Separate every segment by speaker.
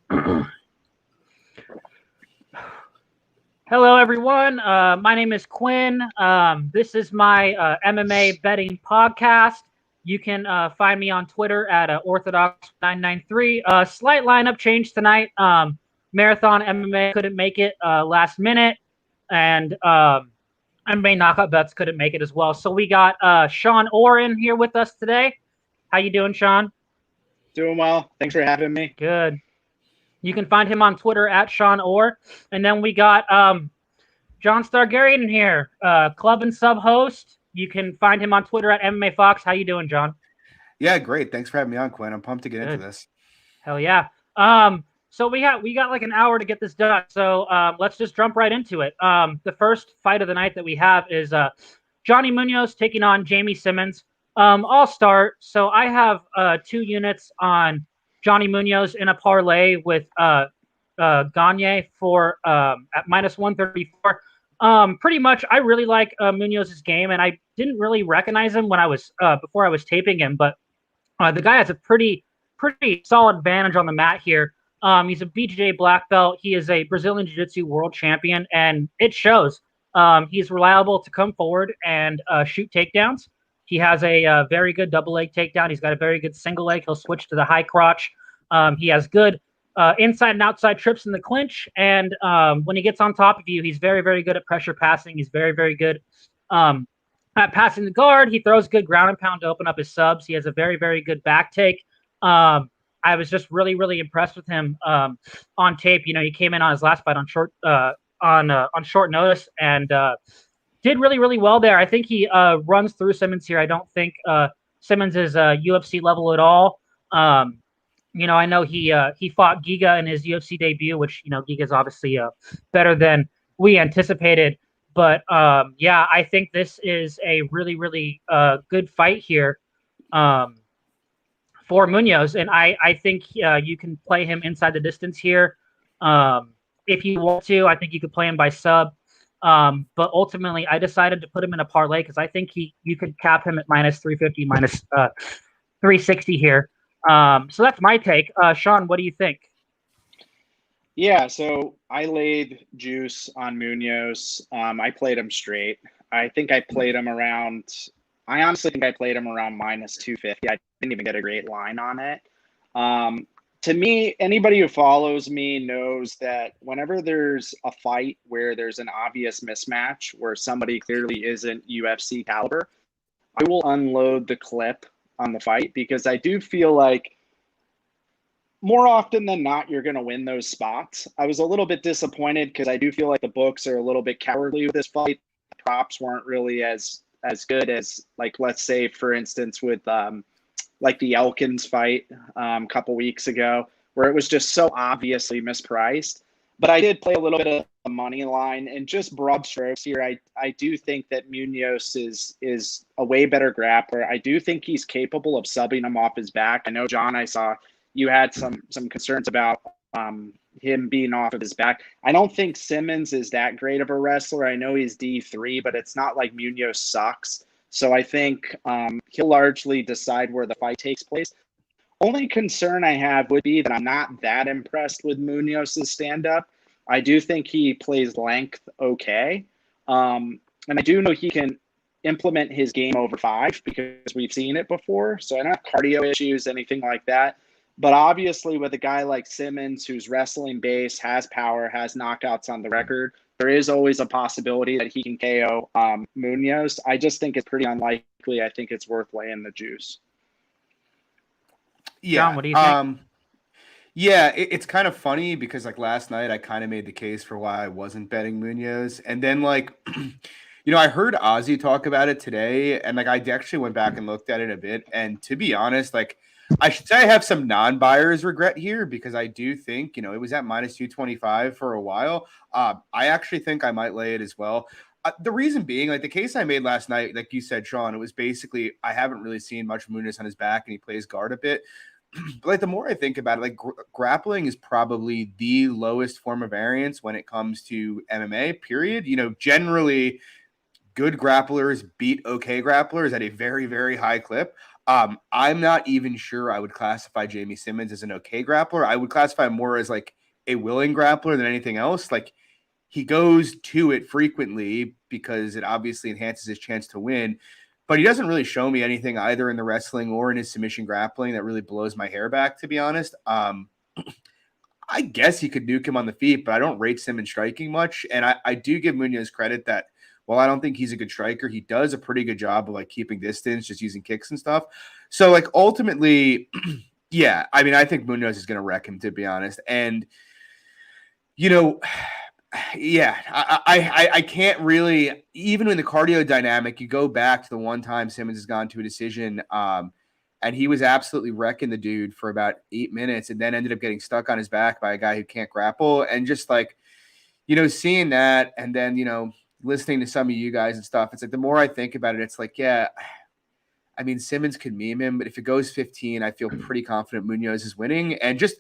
Speaker 1: Hello, everyone. My name is Quinn. This is my MMA betting podcast. You can find me on Twitter at Orthodox993. Slight lineup change tonight. Marathon MMA couldn't make it last minute, and MMA knockout bets couldn't make it as well. So we got Shawn Orr in here with us today. How you doing, Shawn?
Speaker 2: Doing well. Thanks for having me.
Speaker 1: Good. You can find him on Twitter at Shawn Orr. And then we got John Stargarian in here, club and sub host. You can find him on Twitter at MMA Fox. How you doing, John?
Speaker 3: Yeah, great. Thanks for having me on, Quinn. I'm pumped to get into this.
Speaker 1: Hell yeah. So we got like an hour to get this done. So let's just jump right into it. The first fight of the night that we have is Johnny Munoz taking on Jamie Simmons. I'll start. So I have 2 units on Johnny Munoz in a parlay with Gagne for at minus 134. Pretty much, I really like Munoz's game, and I didn't really recognize him when I was before I was taping him, but the guy has a pretty solid advantage on the mat here. He's a BJJ black belt. He is a Brazilian Jiu-Jitsu world champion, and it shows. He's reliable to come forward and shoot takedowns. He has a very good double leg takedown. He's got a very good single leg. He'll switch to the high crotch. He has good inside and outside trips in the clinch. And when he gets on top of you, he's very, very good at pressure passing. He's very, very good at passing the guard. He throws good ground and pound to open up his subs. He has a very, very good back take. I was just really, really impressed with him on tape. You know, he came in on his last fight on short notice and did really, really well there. I think he runs through Simmons here. I don't think Simmons is UFC level at all. You know, I know he fought Giga in his UFC debut, which, you know, Giga's obviously better than we anticipated. But yeah, I think this is a really, really good fight here for Munoz, and I think you can play him inside the distance here if you want to. I think you could play him by sub. But ultimately, I decided to put him in a parlay because I think you could cap him at minus 350, minus 360 here. So that's my take. Shawn, what do you think?
Speaker 2: Yeah, so I laid juice on Munoz. I played him straight. I think I played him around. I honestly think I played him around minus 250. I didn't even get a great line on it. To me, anybody who follows me knows that whenever there's a fight where there's an obvious mismatch, where somebody clearly isn't UFC caliber, I will unload the clip on the fight because I do feel like more often than not, you're going to win those spots. I was a little bit disappointed because I do feel like the books are a little bit cowardly with this fight. The props weren't really as good as, like, let's say, for instance, with like the Elkins fight a couple weeks ago, where it was just so obviously mispriced. But I did play a little bit of the money line, and just broad strokes here, I do think that Munoz is a way better grappler. I do think he's capable of subbing him off his back. I know, John, I saw you had some concerns about him being off of his back. I don't think Simmons is that great of a wrestler. I know he's D3, but it's not like Munoz sucks. So I think he'll largely decide where the fight takes place. Only concern I have would be that I'm not that impressed with Munoz's stand-up. I do think he plays length okay. And I do know he can implement his game over 5 because we've seen it before. So I don't have cardio issues, anything like that. But obviously with a guy like Simmons, who's wrestling base, has power, has knockouts on the record, there is always a possibility that he can KO Munoz. I just think it's pretty unlikely. I think it's worth laying the juice.
Speaker 3: Yeah.
Speaker 1: John, what do you think?
Speaker 3: Yeah, it's kind of funny because, like, last night I kind of made the case for why I wasn't betting Munoz. And then, like, you know, I heard Ozzy talk about it today, and, like, I actually went back and looked at it a bit. And to be honest, like, I should say I have some non-buyer's regret here because I do think, you know, it was at minus 225 for a while. I actually think I might lay it as well. The reason being, like, the case I made last night, like you said, Shawn, it was basically I haven't really seen much Munoz on his back, and he plays guard a bit. But, like, the more I think about it, like, grappling is probably the lowest form of variance when it comes to MMA, period. You know, generally good grapplers beat okay grapplers at a very, very high clip. I'm not even sure I would classify Jamie Simmons as an okay grappler. I would classify him more as like a willing grappler than anything else. Like he goes to it frequently because it obviously enhances his chance to win, but he doesn't really show me anything either in the wrestling or in his submission grappling that really blows my hair back, to be honest. I guess he could nuke him on the feet, but I don't rate Simmons striking much. And I do give Munoz credit that while I don't think he's a good striker, he does a pretty good job of like keeping distance, just using kicks and stuff. So like ultimately, yeah, I mean, I think Munoz is going to wreck him, to be honest. And, you know, yeah, I can't really, even in the cardio dynamic, you go back to the one time Simmons has gone to a decision, and he was absolutely wrecking the dude for about 8 minutes and then ended up getting stuck on his back by a guy who can't grapple. And just like, seeing that and then, listening to some of you guys and stuff, it's like the more I think about it, it's like, yeah, I mean, Simmons could meme him, but if it goes 15, I feel pretty confident Munoz is winning. And just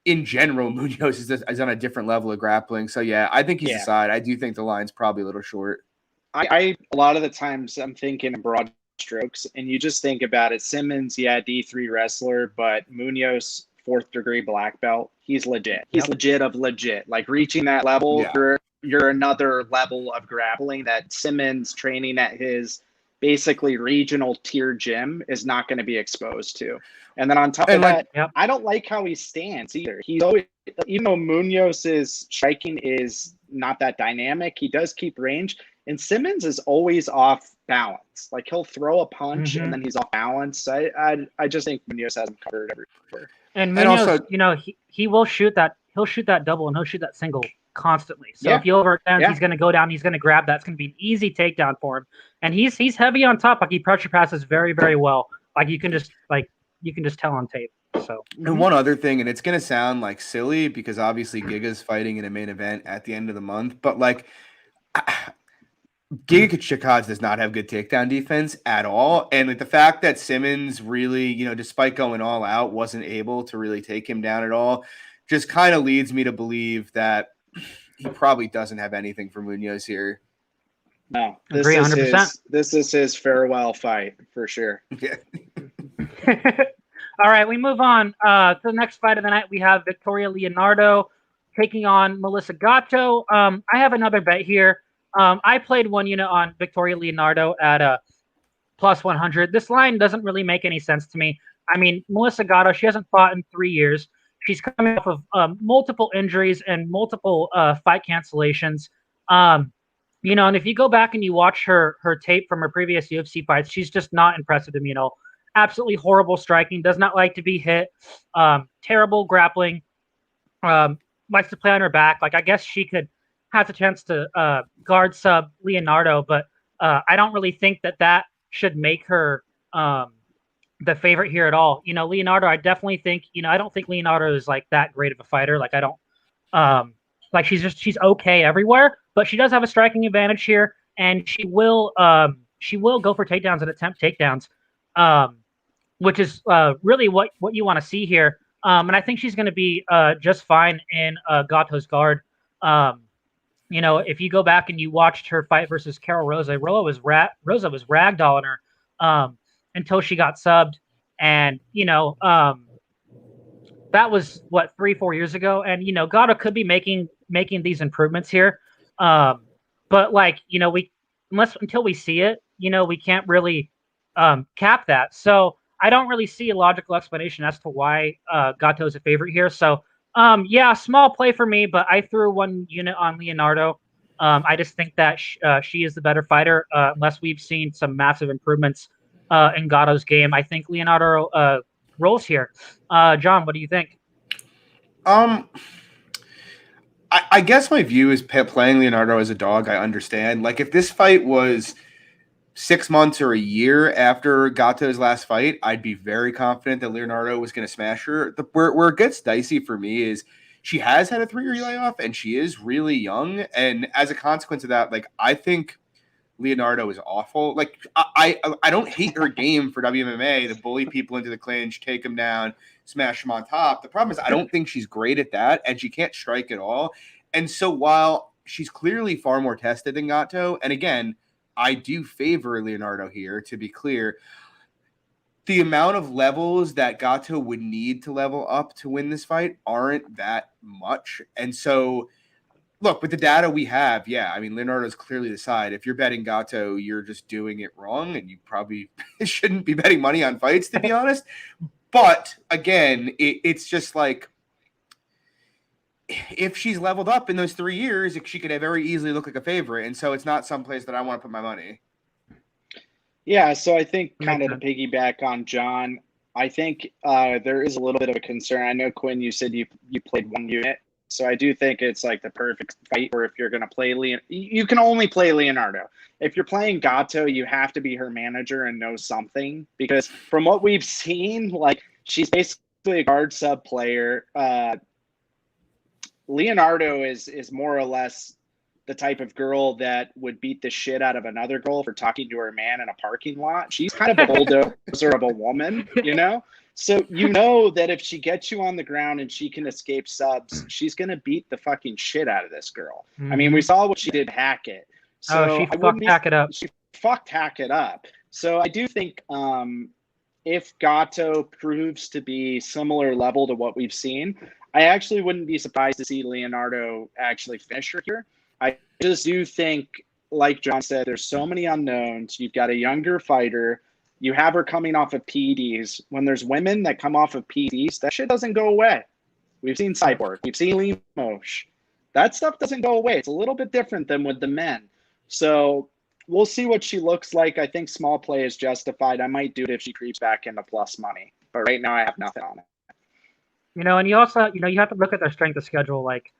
Speaker 3: in general, Munoz is on a different level of grappling. So, yeah, I think he's the side. I do think the line's probably a little short.
Speaker 2: I a lot of the times I'm thinking in broad strokes, and you just think about it. Simmons, D3 wrestler, but Munoz, 4th degree black belt. He's legit. He's legit of legit. Like reaching that level, you're another level of grappling that Simmons training at his basically regional tier gym is not going to be exposed to. And then on top of that, I don't like how he stands either. He's always, even though Munoz's striking is not that dynamic, he does keep range. And Simmons is always off balance. Like he'll throw a punch and then he's off balance. I just think Munoz has him covered everywhere.
Speaker 1: And Munoz, also, he will shoot that. He'll shoot that double and he'll shoot that single constantly. So if he overextends, he's going to go down. He's going to grab that. It's going to be an easy takedown for him. And he's heavy on top. Like he pressure passes very, very well. Like you can just tell on tape. So
Speaker 3: and one other thing, and it's going to sound like silly because obviously Giga's fighting in a main event at the end of the month, but like. Giga Chikadze does not have good takedown defense at all. And like the fact that Simmons really, despite going all out, wasn't able to really take him down at all, just kind of leads me to believe that he probably doesn't have anything for Munoz here.
Speaker 2: No, this is his farewell fight for sure.
Speaker 3: Yeah.
Speaker 1: All right, we move on to the next fight of the night. We have Victoria Leonardo taking on Melissa Gatto. I have another bet here. I played one unit on Victoria Leonardo at a plus 100. This line doesn't really make any sense to me. I mean, Melissa Gatto, she hasn't fought in 3 years. She's coming off of multiple injuries and multiple fight cancellations. And if you go back and you watch her tape from her previous UFC fights, she's just not impressive to me. Absolutely horrible striking, does not like to be hit, terrible grappling, likes to play on her back. Like, I guess she could has a chance to guard sub Leonardo, but I don't really think that should make her the favorite here at all. Leonardo, I definitely think, I don't think Leonardo is like that great of a fighter. Like I don't like she's okay everywhere, but she does have a striking advantage here, and she will go for takedowns and attempt takedowns, which is really what you want to see here. And I think she's going to be just fine in Gatto's guard. If you go back and you watched her fight versus Carol Rosa, Rosa was ragdolling her until she got subbed, and that was 3-4 years ago, and Gatto could be making these improvements here, but like until we see it, we can't really cap that. So I don't really see a logical explanation as to why Gatto is a favorite here. So. Small play for me, but I threw one unit on Leonardo. I just think that she is the better fighter, unless we've seen some massive improvements in Gatto's game. I think Leonardo rolls here. John, what do you think?
Speaker 3: I guess my view is playing Leonardo as a dog. I understand. Like if this fight was 6 months or a year after Gatto's last fight, I'd be very confident that Leonardo was going to smash her. Where it gets dicey for me is she has had a 3-year layoff and she is really young. And as a consequence of that, like I think Leonardo is awful. Like I don't hate her game for WMMA to bully people into the clinch, take them down, smash them on top. The problem is I don't think she's great at that, and she can't strike at all. And so while she's clearly far more tested than Gatto, and again, I do favor Leonardo here, to be clear. the amount of levels that Gato would need to level up to win this fight aren't that much. And so, look, with the data we have, yeah, I mean, Leonardo's clearly the side. If you're betting Gato, you're just doing it wrong, and you probably shouldn't be betting money on fights, to be honest. But again, it's just like, if she's leveled up in those 3 years, she could very easily look like a favorite. And so it's not someplace that I want to put my money.
Speaker 2: Yeah, so I think kind of to piggyback on John, I think there is a little bit of a concern. I know, Quinn, you said you played one unit. So I do think it's like the perfect fight where if you're going to play you can only play Leonardo. If you're playing Gato, you have to be her manager and know something, because from what we've seen, like, she's basically a guard sub player. Leonardo is more or less the type of girl that would beat the shit out of another girl for talking to her man in a parking lot. She's kind of a bulldozer of a woman, you know? So you know that if she gets you on the ground and she can escape subs, she's going to beat the fucking shit out of this girl. Mm-hmm. I mean, we saw what she did Hackett. So
Speaker 1: she fucked Hackett up.
Speaker 2: She fucked Hackett up. So I do think if Gato proves to be similar level to what we've seen, I actually wouldn't be surprised to see Leonardo actually finish her here. I just do think, like John said, there's so many unknowns. You've got a younger fighter. You have her coming off of PEDs. When there's women that come off of PEDs, that shit doesn't go away. We've seen Cyborg. We've seen Limosh. That stuff doesn't go away. It's a little bit different than with the men. So we'll see what she looks like. I think small play is justified. I might do it if she creeps back into plus money. But right now I have nothing on it.
Speaker 1: You know, and you also, you have to look at their strength of schedule. Like,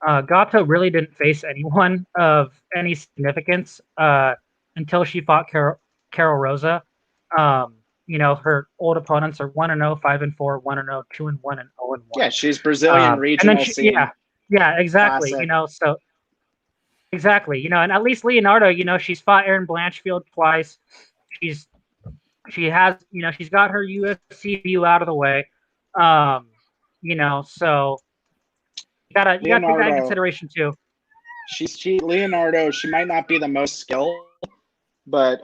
Speaker 1: Gato really didn't face anyone of any significance until she fought Carol Rosa. Her old opponents are 1-0, 5-4, 1-0, 2-1, and 0-1.
Speaker 2: Yeah, she's Brazilian regional scene.
Speaker 1: Yeah, exactly.
Speaker 2: Classic.
Speaker 1: So exactly. And at least Leonardo, she's fought Erin Blanchfield twice. She's got her UFC view out of the way. So you gotta take that into consideration too.
Speaker 2: Leonardo, she might not be the most skilled, but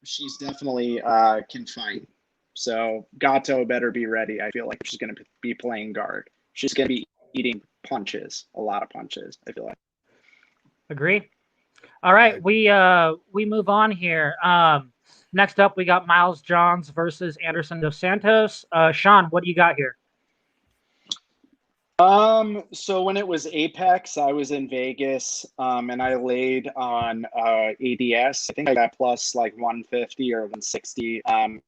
Speaker 2: she's definitely can fight. So Gato better be ready. I feel like she's going to be playing guard. She's going to be eating punches, a lot of punches, I feel like.
Speaker 1: Agree. All right, we move on here. Next up, we got Miles Johns versus Anderson Dos Santos. Shawn, what do you got here?
Speaker 2: So when it was Apex, I was in Vegas, and I laid on ADS. I think I got plus like 150 or 160. I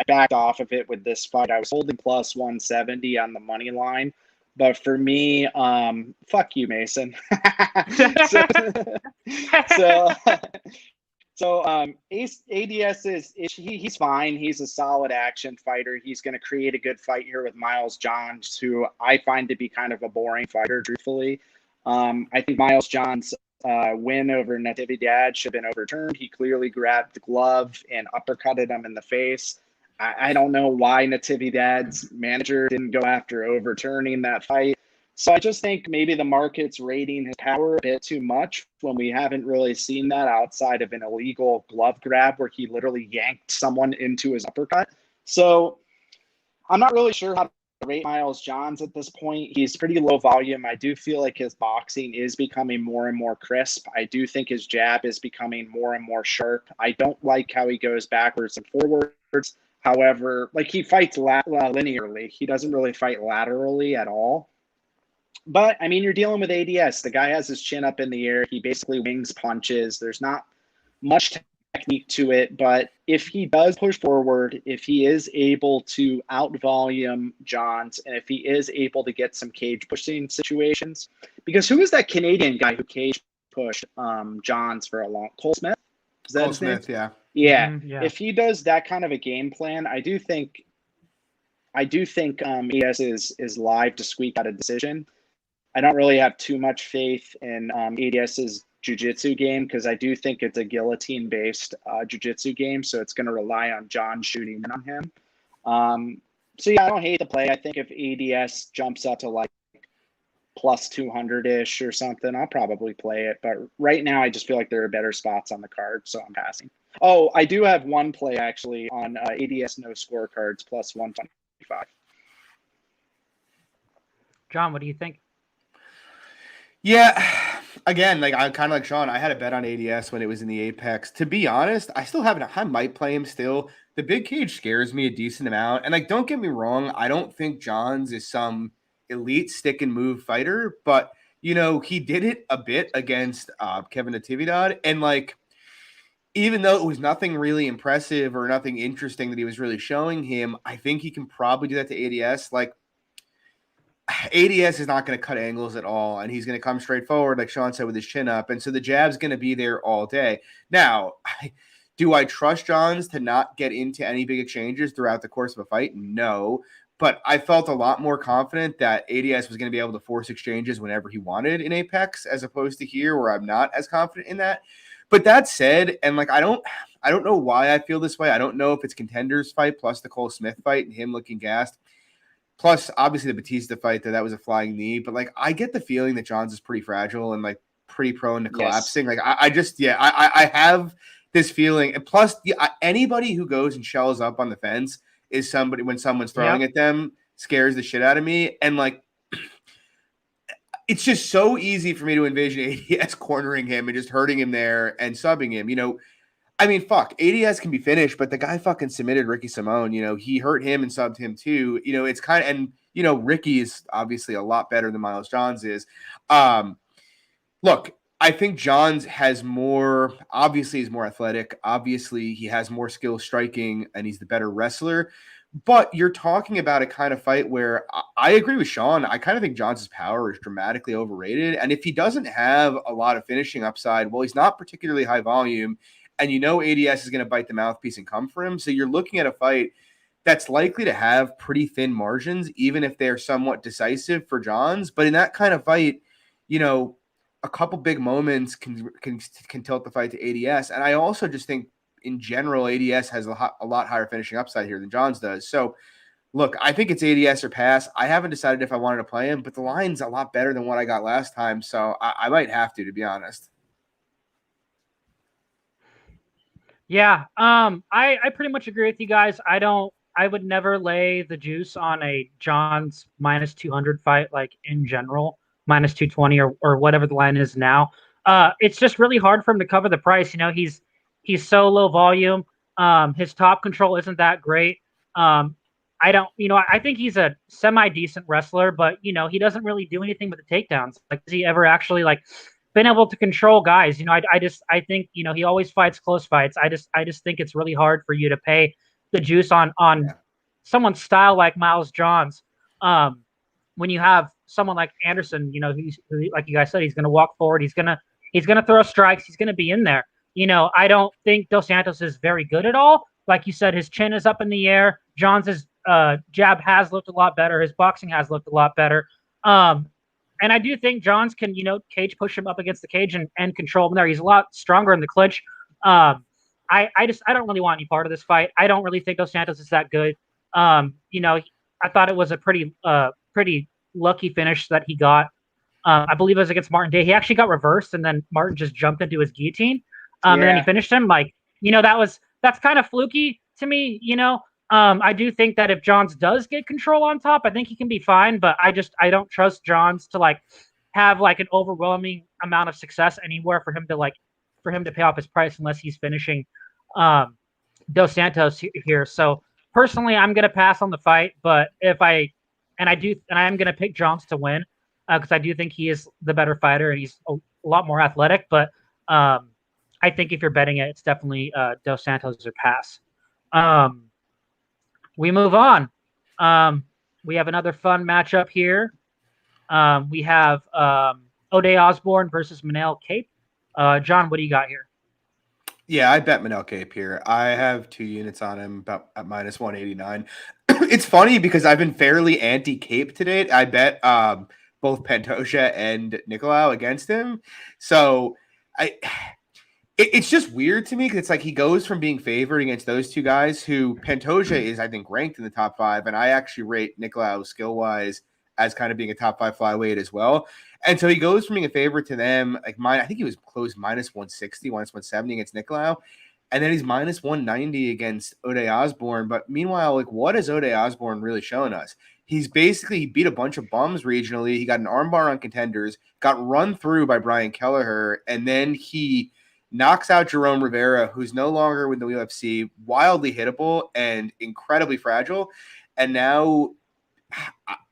Speaker 2: backed off of it with this fight. I was holding plus 170 on the money line. But for me, fuck you, Mason. So ADS he's fine. He's a solid action fighter. He's going to create a good fight here with Miles Johns, who I find to be kind of a boring fighter, truthfully. I think Miles Johns' win over Natividad should have been overturned. He clearly grabbed the glove and uppercutted him in the face. I don't know why Natividad's manager didn't go after overturning that fight. So I just think maybe the market's rating his power a bit too much when we haven't really seen that outside of an illegal glove grab where he literally yanked someone into his uppercut. So I'm not really sure how to rate Miles Johns at this point. He's pretty low volume. I do feel like his boxing is becoming more and more crisp. I do think his jab is becoming more and more sharp. I don't like how he goes backwards and forwards. However, like, he fights linearly. He doesn't really fight laterally at all. But, I mean, you're dealing with ADS. The guy has his chin up in the air. He basically wings punches. There's not much technique to it. But if he does push forward, if he is able to out-volume Johns, and if he is able to get some cage pushing situations, because who is that Canadian guy who cage pushed Johns for a long – Cole Smith? Is that
Speaker 3: Cole Smith, yeah.
Speaker 2: Yeah.
Speaker 1: Mm-hmm, yeah.
Speaker 2: If he does that kind of a game plan, I do think ADS is live to squeak out a decision. I don't really have too much faith in ADS's jiu-jitsu game because I do think it's a guillotine-based jiu-jitsu game, so it's going to rely on John shooting in on him. So, yeah, I don't hate the play. I think if ADS jumps up to, like, plus 200-ish or something, I'll probably play it. But right now I just feel like there are better spots on the card, so I'm passing. Oh, I do have one play actually on ADS no scorecards plus 125.
Speaker 1: John, what do you think?
Speaker 3: Yeah, again, like I'm kind of like Shawn. I had a bet on ADS when it was in the Apex. To be honest, I still haven't. I might play him still. The big cage scares me a decent amount, and like, don't get me wrong. I don't think Johns is some elite stick and move fighter, but he did it a bit against Kevin Natividad, and like, even though it was nothing really impressive or nothing interesting that he was really showing him, I think he can probably do that to ADS. Like, ADS is not going to cut angles at all, and he's going to come straight forward, like Shawn said, with his chin up. And so the jab's going to be there all day. Now, do I trust Johns to not get into any big exchanges throughout the course of a fight? No. But I felt a lot more confident that ADS was going to be able to force exchanges whenever he wanted in Apex, as opposed to here, where I'm not as confident in that. But that said, and like I don't know why I feel this way. I don't know if it's Contenders fight plus the Cole Smith fight and him looking gassed. Plus, obviously, the Batista fight, that was a flying knee. But, like, I get the feeling that Johns is pretty fragile and, like, pretty prone to collapsing.
Speaker 2: Yes.
Speaker 3: Like, I just, yeah, I have this feeling. And plus, anybody who goes and shells up on the fence is somebody, when someone's throwing at them, scares the shit out of me. And, like, it's just so easy for me to envision ADS cornering him and just hurting him there and subbing him. I mean, fuck, ADS can be finished, but the guy fucking submitted Ricky Simone. He hurt him and subbed him too. It's kind of, and Ricky is obviously a lot better than Miles Johns is. Look, I think Johns has more, obviously he's more athletic. Obviously he has more skill striking and he's the better wrestler. But you're talking about a kind of fight where I agree with Shawn. I kind of think Johns' power is dramatically overrated. And if he doesn't have a lot of finishing upside, well, he's not particularly high volume. And ADS is going to bite the mouthpiece and come for him. So you're looking at a fight that's likely to have pretty thin margins, even if they're somewhat decisive for Johns. But in that kind of fight, a couple big moments can tilt the fight to ADS. And I also just think in general, ADS has a lot higher finishing upside here than Johns does. So look, I think it's ADS or pass. I haven't decided if I wanted to play him, but the line's a lot better than what I got last time. So I might have to be honest.
Speaker 1: Yeah, I pretty much agree with you guys. I would never lay the juice on a John's minus 200 fight, like in general, minus 220 or whatever the line is now. It's just really hard for him to cover the price. He's so low volume. His top control isn't that great. I think he's a semi decent wrestler, but he doesn't really do anything with the takedowns. Like, does he ever actually like been able to control guys? I think he always fights close fights. I just think it's really hard for you to pay the juice on someone's style like Miles Johns. When you have someone like Anderson, who, like you guys said, he's going to walk forward. He's gonna throw strikes. He's going to be in there. I don't think Dos Santos is very good at all. Like you said, his chin is up in the air. Johns' jab has looked a lot better. His boxing has looked a lot better. And I do think Johns can, cage push him up against the cage and control him there. He's a lot stronger in the clinch. I don't really want any part of this fight. I don't really think Dos Santos is that good. I thought it was a pretty lucky finish that he got. I believe it was against Martin Day. He actually got reversed, and then Martin just jumped into his guillotine, and then he finished him. Like, that's kind of fluky to me. I do think that if Johns does get control on top, I think he can be fine. But I don't trust Johns to like have like an overwhelming amount of success anywhere for him to pay off his price unless he's finishing Dos Santos here. So personally, I'm gonna pass on the fight. But I am gonna pick Johns to win because I do think he is the better fighter and he's a lot more athletic. But I think if you're betting it, it's definitely Dos Santos or pass. We move on. We have another fun matchup here. We have O'Day Osborne versus Manel Cape. John, what do you got here?
Speaker 3: Yeah, I bet Manel Cape here. I have 2 units on him about at minus 189. It's funny because I've been fairly anti-Cape to date. I bet both Pantoja and Nicolau against him. So it's just weird to me because it's like he goes from being favored against those two guys who Pantoja is, I think, ranked in the top 5. And I actually rate Nicolau skill-wise as kind of being a top 5 flyweight as well. And so he goes from being a favorite to them. Like I think he was close minus 160, minus 170 against Nicolau. and then he's minus 190 against Ode Osborne. But meanwhile, like, what has Ode Osborne really shown us? He beat a bunch of bums regionally. He got an armbar on Contenders, got run through by Brian Kelleher, and then he knocks out Jerome Rivera, who's no longer with the UFC, wildly hittable and incredibly fragile. And now,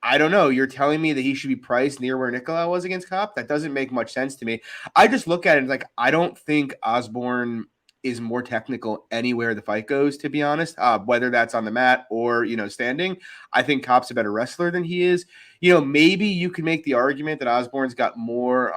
Speaker 3: I don't know. You're telling me that he should be priced near where Nicolau was against Kopp? That doesn't make much sense to me. I just look at it like, I don't think Osborne is more technical anywhere the fight goes, to be honest, whether that's on the mat or, standing. I think Kopp's a better wrestler than he is. Maybe you can make the argument that Osborne's got more,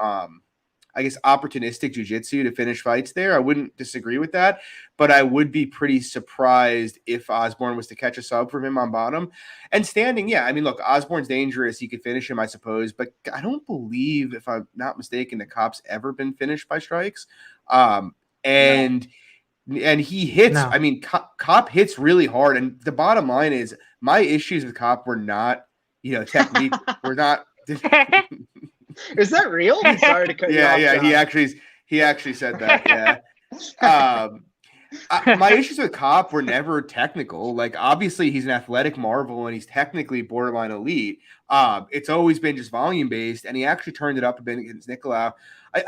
Speaker 3: opportunistic jiu-jitsu to finish fights there. I wouldn't disagree with that, but I would be pretty surprised if Osborne was to catch a sub from him on bottom. And standing, yeah, I mean, look, Osborne's dangerous. He could finish him, I suppose, but I don't believe, if I'm not mistaken, that Kopp's ever been finished by strikes. And he hits. No. I mean, Kopp hits really hard. And the bottom line is, my issues with Kopp were not, technique. We're not.
Speaker 2: Is that real? I'm sorry to cut you off.
Speaker 3: Yeah. He actually said that. Yeah. My issues with Kopp were never technical. Like, obviously, he's an athletic marvel and he's technically borderline elite. It's always been just volume based, and he actually turned it up a bit against Nicolau.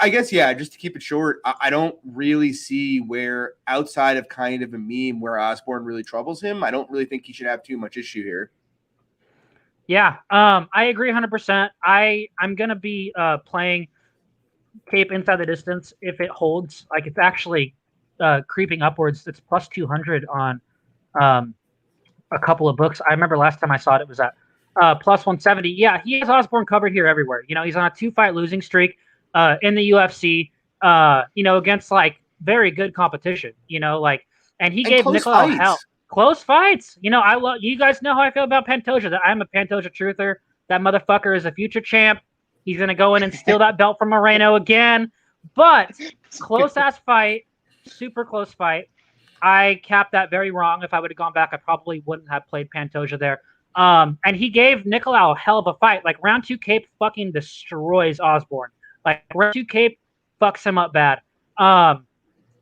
Speaker 3: I guess, yeah, just to keep it short, I don't really see where, outside of kind of a meme, where Osborne really troubles him. I don't really think he should have too much issue here.
Speaker 1: Yeah, I agree 100%. I'm going to be playing Cape inside the distance if it holds. Like, it's actually creeping upwards. It's plus 200 on a couple of books. I remember last time I saw it was at plus 170. Yeah, he has Osborne covered here everywhere. He's on a 2-fight losing streak in the UFC, against like very good competition, and he gave Nicolau hell. Close fights. I love, you guys know how I feel about Pantoja, that I'm a Pantoja truther. That motherfucker is a future champ. He's going to go in and steal that belt from Moreno again. But close ass fight, super close fight. I capped that very wrong. If I would have gone back, I probably wouldn't have played Pantoja there. And he gave Nicolau a hell of a fight. Like, round 2 Cape fucking destroys Osborne. Like, round 2 Cape fucks him up bad. In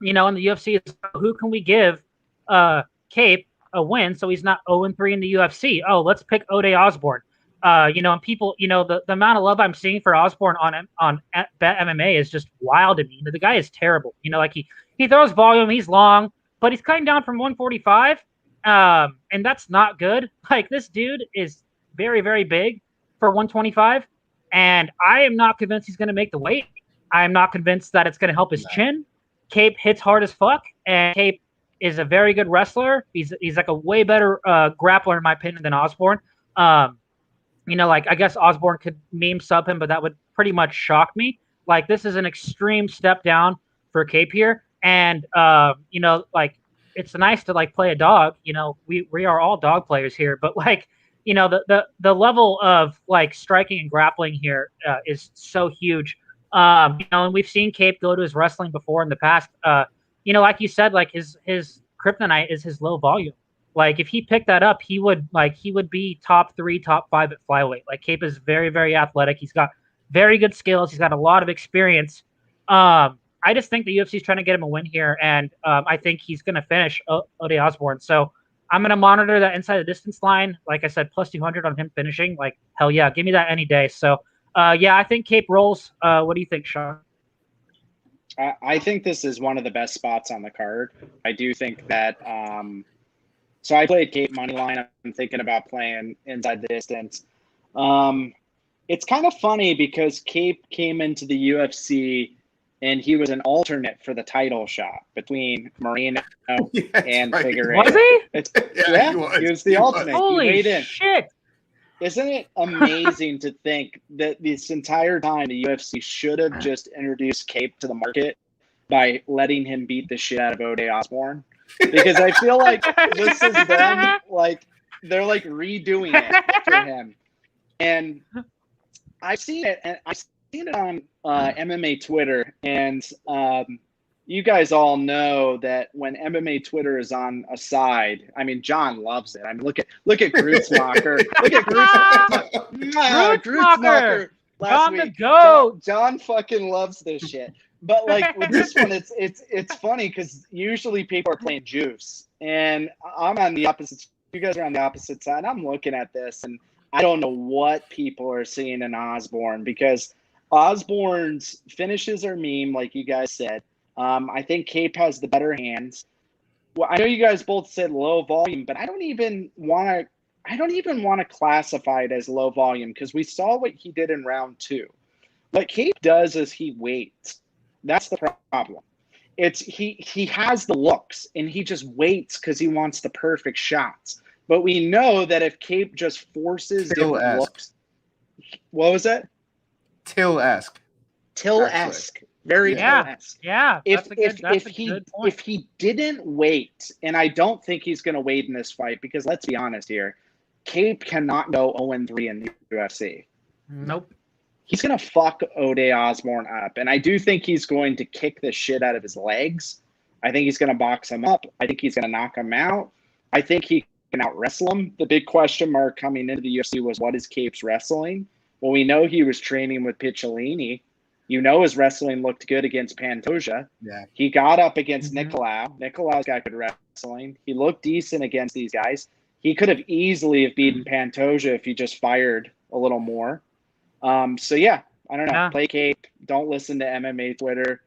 Speaker 1: the UFC, who can we give Cape a win so he's not 0-3 in the UFC? Oh, let's pick Ode Osborne. And people, the amount of love I'm seeing for Osborne on Bet MMA is just wild to me. The guy is terrible. He throws volume, he's long, but he's cutting down from 145, and that's not good. Like, this dude is very, very big for 125, and I am not convinced he's going to make the weight. I am not convinced that it's going to help his chin. Cape hits hard as fuck, and Cape is a very good wrestler. He's like a way better grappler, in my opinion, than Osborne. I guess Osborne could meme sub him, but that would pretty much shock me. Like, this is an extreme step down for Cape here. And, it's nice to, play a dog. We are all dog players here. But, the level of, striking and grappling here is so huge. And we've seen Cape go to his wrestling before in the past. Like you said, his kryptonite is his low volume. Like, if he picked that up, he would be top 3, top 5 at flyweight. Like, Cape is very, very athletic. He's got very good skills. He's got a lot of experience. I just think the UFC is trying to get him a win here, and I think he's going to finish Ode Osborne. So I'm going to monitor that inside the distance line. Like I said, plus 200 on him finishing. Like, hell yeah, give me that any day. So, I think Cape rolls. What do you think, Shawn?
Speaker 2: I think this is one of the best spots on the card. I do think that so I played Cape moneyline. I'm thinking about playing inside the distance. It's kind of funny because Cape came into the UFC and he was an alternate for the title shot between Moreno and Figueiredo.
Speaker 1: Was he?
Speaker 2: He was the alternate.
Speaker 1: Holy shit.
Speaker 2: Isn't it amazing to think that this entire time the UFC should have just introduced Cape to the market by letting him beat the shit out of Ode Osborne? Because I feel like this is them, they're redoing it for him. And I've seen it, on MMA Twitter, and you guys all know that when MMA Twitter is on a side, I mean, John loves it. I mean, look at Grootsmacher. Look at Grootsmacher.
Speaker 1: Grootsmacher. Last week. The goat.
Speaker 2: John fucking loves this shit. But like with this one, it's funny because usually people are playing Juice, and I'm on the opposite. You guys are on the opposite side. I'm looking at this, and I don't know what people are seeing in Osborne because Osborne's finishes are meme, like you guys said. I think Cape has the better hands. Well, I know you guys both said low volume, but I don't even want to. I don't even want to classify it as low volume because we saw what he did in round 2. What Cape does is he waits. That's the problem. It's he has the looks and he just waits because he wants the perfect shots. But we know that if Cape just forces different looks, what was that?
Speaker 3: Till-esque.
Speaker 2: Till-esque. Very Till-esque.
Speaker 1: Yeah. That's a good point.
Speaker 2: If he didn't wait, and I don't think he's going to wait in this fight because let's be honest here, Cape cannot go 0-3 in the UFC.
Speaker 1: Nope.
Speaker 2: He's going to fuck O'Day Osborne up. And I do think he's going to kick the shit out of his legs. I think he's going to box him up. I think he's going to knock him out. I think he can out-wrestle him. The big question mark coming into the UFC was, what is Cape's wrestling? Well, we know he was training with Picciolini. You know his wrestling looked good against Pantoja.
Speaker 3: Yeah.
Speaker 2: He got up against Nicolau. Nicolau's got good wrestling. He looked decent against these guys. He could have easily have beaten Pantoja if he just fired a little more. So yeah, I don't know. Yeah. Play Cape. Don't listen to MMA Twitter.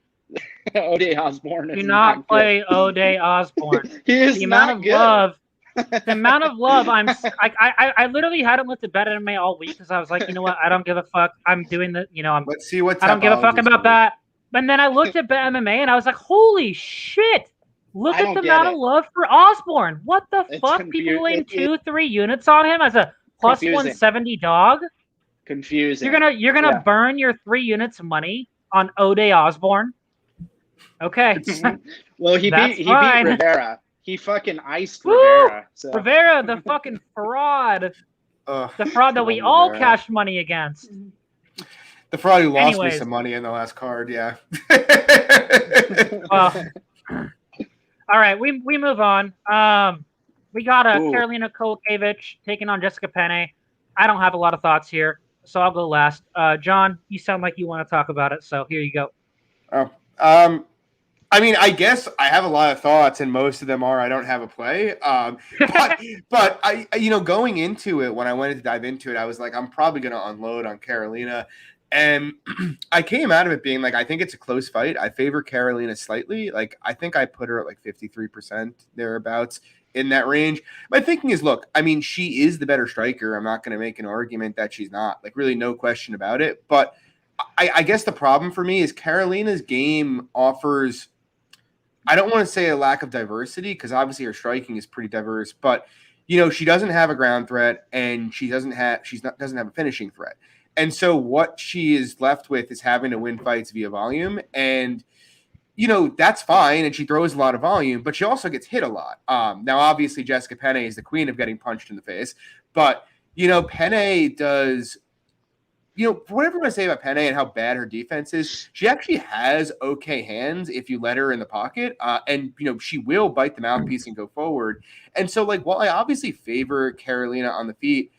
Speaker 2: O'Day Osborne.
Speaker 1: Do not play O'Day Osborne.
Speaker 2: He is
Speaker 1: the amount of
Speaker 2: good.
Speaker 1: love. The amount of love I literally hadn't looked at Bet MMA all week because I was like, you know what? I don't give a fuck. I'm doing the,
Speaker 3: let's see what
Speaker 1: I don't give a fuck about that. And then I looked at Bet MMA and I was like, holy shit! Look at the amount of love for Osborne. What the fuck? People laying 2-3 units on him as a plus 170 dog.
Speaker 2: Confusing.
Speaker 1: You're gonna burn your 3 units of money on O'Day Osborne. Okay.
Speaker 2: Well, he beat Rivera. He fucking iced Rivera. So.
Speaker 1: Rivera, the fucking fraud. The fraud that we all cashed money against.
Speaker 3: The fraud who lost me some money in the last card, yeah.
Speaker 1: All right, we move on. We got Karolina Kowalkiewicz taking on Jessica Penne. I don't have a lot of thoughts here, so I'll go last. John, you sound like you want to talk about it, so here you go.
Speaker 3: I mean, I guess I have a lot of thoughts, and most of them are I don't have a play. But I, going into it, when I wanted to dive into it, I was like, I'm probably going to unload on Karolina. And I came out of it being like, I think it's a close fight. I favor Karolina slightly. Like, I think I put her at like 53% thereabouts in that range. My thinking is, look, I mean, she is the better striker. I'm not going to make an argument that she's not. Like, really no question about it. But I guess the problem for me is Karolina's game offers – I don't want to say a lack of diversity because obviously her striking is pretty diverse, but she doesn't have a ground threat and she doesn't have a finishing threat. And so what she is left with is having to win fights via volume. And, that's fine. And she throws a lot of volume, but she also gets hit a lot. Now, obviously, Jessica Penne is the queen of getting punched in the face. But, Penne does – whatever I say about Penne and how bad her defense is, she actually has okay hands if you let her in the pocket. And she will bite the mouthpiece and go forward. And so, while I obviously favor Karolina on the feet,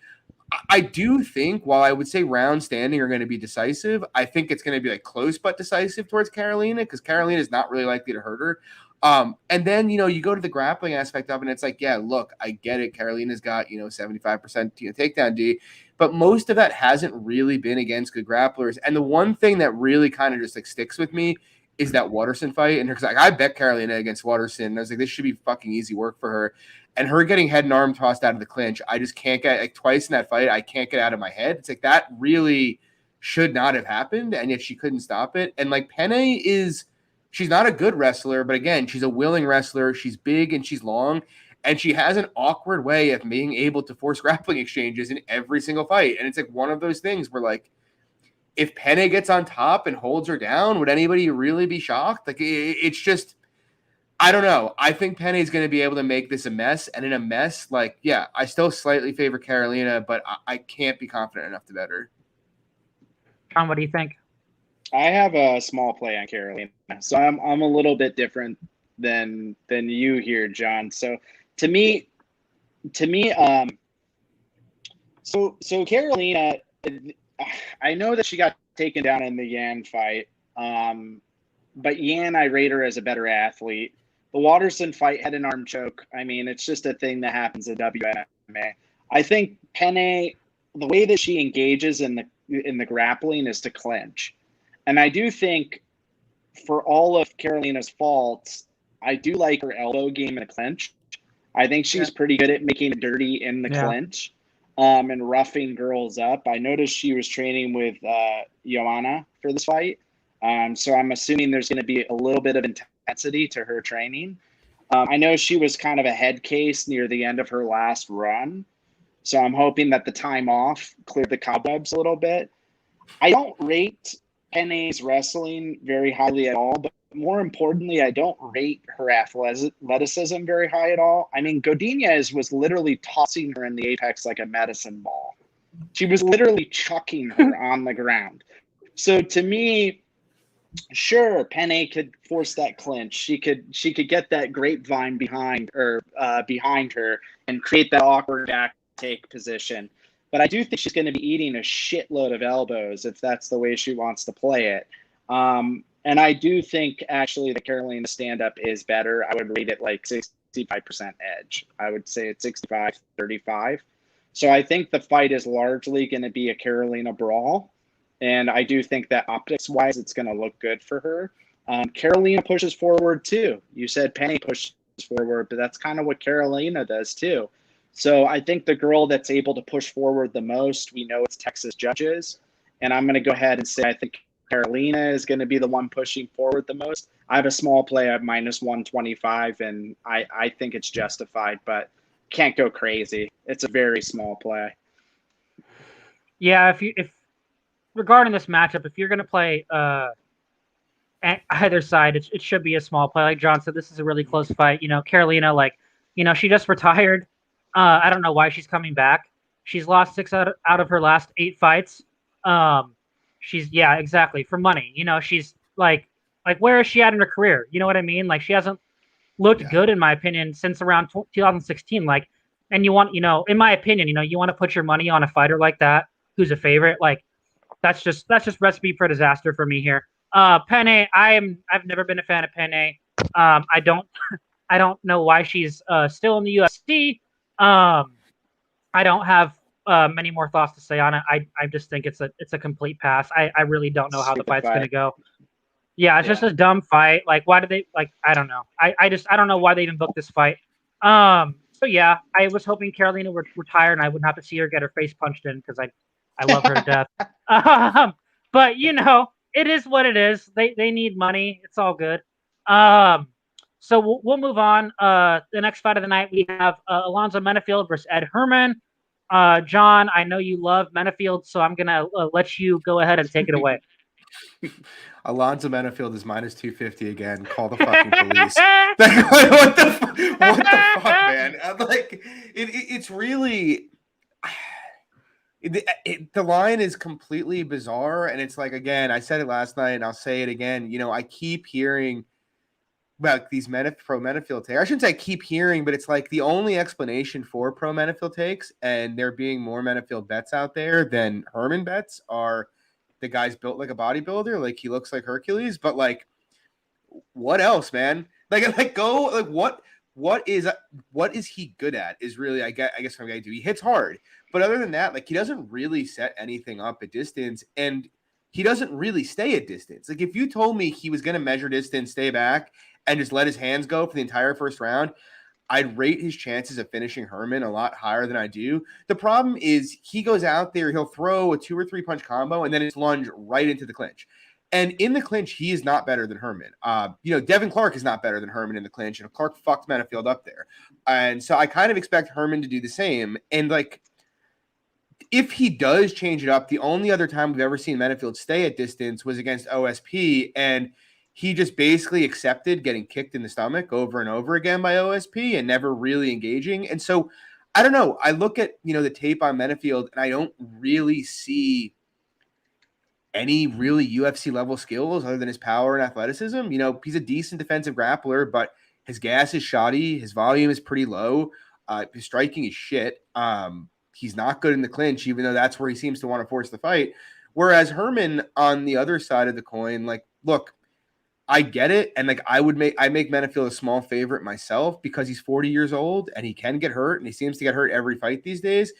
Speaker 3: I do think, while I would say round standing are going to be decisive, I think it's going to be close but decisive towards Karolina because Karolina is not really likely to hurt her. And then, you go to the grappling aspect of it, and it's like, yeah, look, I get it. Karolina's got, 75% takedown D, but most of that hasn't really been against good grapplers. And the one thing that really kind of just sticks with me is that Waterson fight. And because I bet Karolina against Waterson, and I was like, this should be fucking easy work for her. And her getting head and arm tossed out of the clinch, I just can't get twice in that fight. I can't get out of my head. It's like that really should not have happened, and yet she couldn't stop it. And Penne is. She's not a good wrestler, but again, she's a willing wrestler. She's big and she's long, and she has an awkward way of being able to force grappling exchanges in every single fight. And it's one of those things where if Penne gets on top and holds her down, would anybody really be shocked? It's just, I don't know. I think Penne is going to be able to make this a mess, and in a mess, I still slightly favor Karolina, but I can't be confident enough to bet her.
Speaker 1: John, what do you think?
Speaker 2: I have a small play on Karolina, so I'm a little bit different than you here, John. So to me, so Karolina, I know that she got taken down in the Yan fight, but Yan, I rate her as a better athlete. The Waterson fight had an arm choke. I mean, it's just a thing that happens in WMA. I think Penne, the way that she engages in the grappling is to clinch, and I do think for all of Carolina's faults, I do like her elbow game in a clinch. I think she's pretty good at making it dirty in the clinch, and roughing girls up. I noticed she was training with Joanna for this fight. So I'm assuming there's going to be a little bit of intensity to her training. I know she was kind of a head case near the end of her last run. So I'm hoping that the time off cleared the cobwebs a little bit. I don't rate Penne's wrestling very highly at all, but more importantly, I don't rate her athleticism very high at all. I mean, Godinez was literally tossing her in the apex like a medicine ball. She was literally chucking her on the ground. So to me, sure, Penne could force that clinch. She could get that grapevine behind her and create that awkward back take position. But I do think she's going to be eating a shitload of elbows if that's the way she wants to play it. And I do think actually the Carolina stand-up is better. I would rate it like 65% edge. I would say it's 65-35. So I think the fight is largely going to be a Carolina brawl. And I do think that optics-wise, it's going to look good for her. Carolina pushes forward too. You said Penny pushes forward, but that's kind of what Carolina does too. So I think the girl that's able to push forward the most, we know it's Texas Judges. And I'm going to go ahead and say I think Carolina is going to be the one pushing forward the most. I have a small play at -125, and I think it's justified, but can't go crazy. It's a very small play.
Speaker 1: Yeah, if regarding this matchup, if you're going to play either side, it should be a small play. Like John said, this is a really close fight. You know, Carolina, she just retired. I don't know why she's coming back. She's lost 6 out of her last 8 fights. Exactly, for money. You know, she's like where is she at in her career? You know what I mean? Like, she hasn't looked good, in my opinion, since around 2016. Like, and you want, in my opinion, you want to put your money on a fighter like that who's a favorite. Like, that's just recipe for disaster for me here. Penne, I've never been a fan of Penne. I don't know why she's still in the UFC. I don't have many more thoughts to say on it. I just think it's a complete pass. I really don't know how the fight's going to go. Yeah, it's just a dumb fight. Like, why did they I don't know. I don't know why they even booked this fight. So yeah, I was hoping Carolina would retire and I wouldn't have to see her get her face punched in because I love her to death. But it is what it is. They need money. It's all good. So we'll move on. The next fight of the night, we have Alonzo Menafield versus Ed Herman. John, I know you love Menafield, so I'm going to let you go ahead and take it away.
Speaker 3: Alonzo Menafield is -250 again. Call the fucking police. what the fuck, man? It's really... the line is completely bizarre, and it's like, again, I said it last night, and I'll say it again. I keep hearing about these pro Menafield takes. I shouldn't say I keep hearing, but it's like the only explanation for pro Menafield takes, and there being more Menafield bets out there than Herman bets, are the guy's built like a bodybuilder, like he looks like Hercules. But like, what else, man? What is he good at? Is really, I guess what I'm gonna do. He hits hard, but other than that, like, he doesn't really set anything up at distance, and he doesn't really stay at distance. Like, if you told me he was gonna measure distance, stay back, and just let his hands go for the entire first round, I'd rate his chances of finishing Herman a lot higher than I do. The problem is he goes out there, he'll throw a 2 or 3 punch combo, and then it's lunge right into the clinch. And in the clinch, he is not better than Herman. Devin Clark is not better than Herman in the clinch, and Clark fucked Menafield up there. And so I kind of expect Herman to do the same. And like, if he does change it up, the only other time we've ever seen Menafield stay at distance was against OSP, and he just basically accepted getting kicked in the stomach over and over again by OSP and never really engaging. And so I don't know. I look at, the tape on Menafield, and I don't really see any really UFC level skills other than his power and athleticism. He's a decent defensive grappler, but his gas is shoddy. His volume is pretty low. His striking is shit. He's not good in the clinch, even though that's where he seems to want to force the fight. Whereas Herman, on the other side of the coin, like, look, I get it. And like I make Benefield a small favorite myself because he's 40 years old and he can get hurt and he seems to get hurt every fight these days.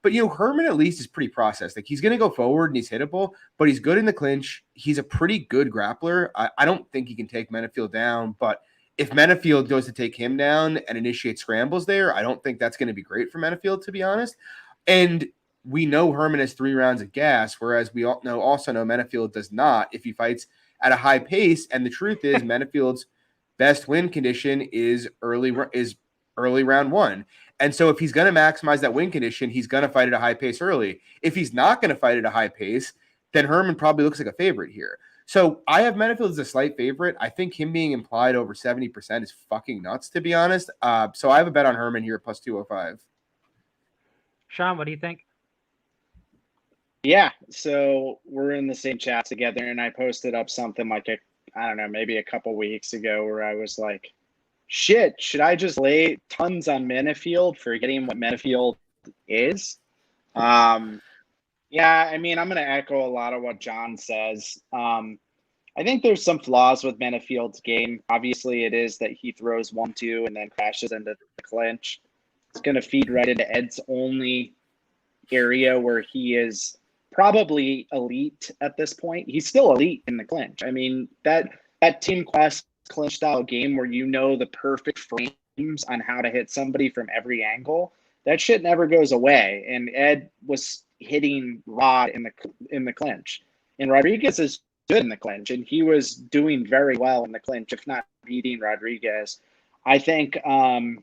Speaker 3: But Herman at least is pretty processed. Like he's gonna go forward and he's hittable, but he's good in the clinch. He's a pretty good grappler. I don't think he can take Benefield down, but if Benefield goes to take him down and initiate scrambles there, I don't think that's going to be great for Benefield, to be honest. And we know Herman has 3 rounds of gas, whereas we also know Benefield does not if he fights at a high pace. And the truth is, Benefield's best win condition is early round 1. And so if he's going to maximize that win condition, he's going to fight at a high pace early. If he's not going to fight at a high pace, then Herman probably looks like a favorite here. So I have Benefield as a slight favorite. I think him being implied over 70% is fucking nuts, to be honest. So I have a bet on Herman here plus 205.
Speaker 1: Shawn, what do you think?
Speaker 2: Yeah, so we're in the same chat together, and I posted up something like I don't know, maybe a couple weeks ago where I was like, shit, should I just lay tons on Benefield, forgetting what Benefield is? Yeah, I mean, I'm going to echo a lot of what John says. I think there's some flaws with Benefield's game. Obviously, it is that he throws 1-2 and then crashes into the clinch. It's going to feed right into Ed's only area where he is probably elite at this point. He's still elite in the clinch. I mean, that Team Quest clinch style game where the perfect frames on how to hit somebody from every angle, that shit never goes away. And Ed was hitting Rod in the clinch, and Rodriguez is good in the clinch, and he was doing very well in the clinch, if not beating Rodriguez. I think if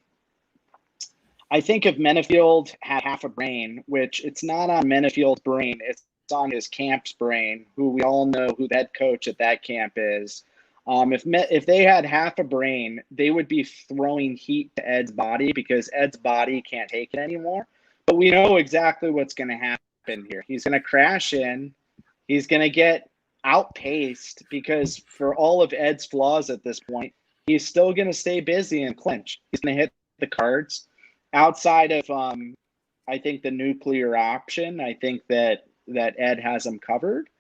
Speaker 2: Benefield had half a brain, which it's not on Benefield's brain, it's on his camp's brain, who we all know who the head coach at that camp is. If they had half a brain, they would be throwing heat to Ed's body because Ed's body can't take it anymore. But we know exactly what's going to happen here. He's going to crash in. He's going to get outpaced because for all of Ed's flaws at this point, he's still going to stay busy and clinch. He's going to hit the cards. Outside of, I think, the nuclear option, I think that Ed has him covered.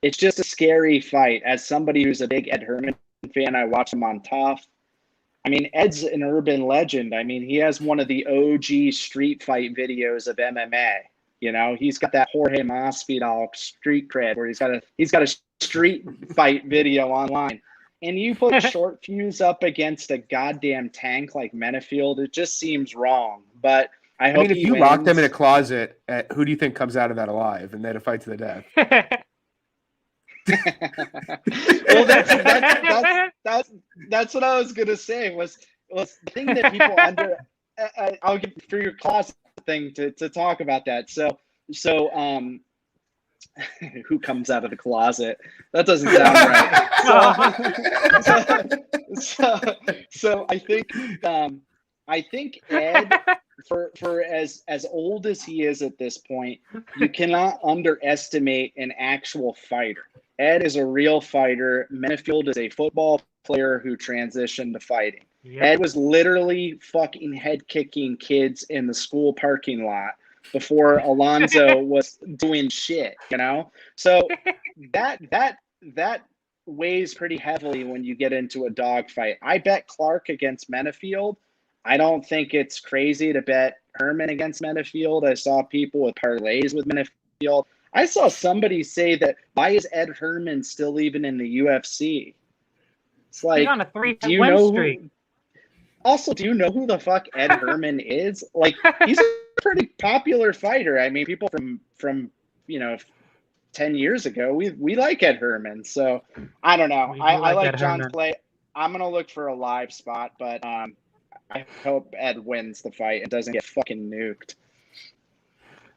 Speaker 2: It's just a scary fight. As somebody who's a big Ed Herman fan, I watch him on Tough. I mean, Ed's an urban legend. I mean, he has one of the OG street fight videos of MMA. He's got that Jorge Masvidal street cred where he's got a street fight video online. And you put Short Fuse up against a goddamn tank like Benefield, it just seems wrong. But I hope
Speaker 3: if you lock them in a closet, who do you think comes out of that alive and then a fight to the death?
Speaker 2: Well, that's what I was gonna say. Was the thing that people I'll get for your closet thing to talk about that. So who comes out of the closet? That doesn't sound right. So I think Ed, for as old as he is at this point, you cannot underestimate an actual fighter. Ed is a real fighter. Benefield is a football player who transitioned to fighting. Yep. Ed was literally fucking head kicking kids in the school parking lot before Alonzo was doing shit, So that weighs pretty heavily when you get into a dogfight. I bet Clark against Benefield. I don't think it's crazy to bet Herman against Benefield. I saw people with parlays with Benefield. I saw somebody say that, why is Ed Herman still even in the UFC? It's like,
Speaker 1: he's on a 3-5 win streak.
Speaker 2: Also, do you know who the fuck Ed Herman is? Like, he's a pretty popular fighter. I mean, people from 10 years ago, we like Ed Herman. So I don't know. I like John's play. I'm gonna look for a live spot, but I hope Ed wins the fight and doesn't get fucking nuked.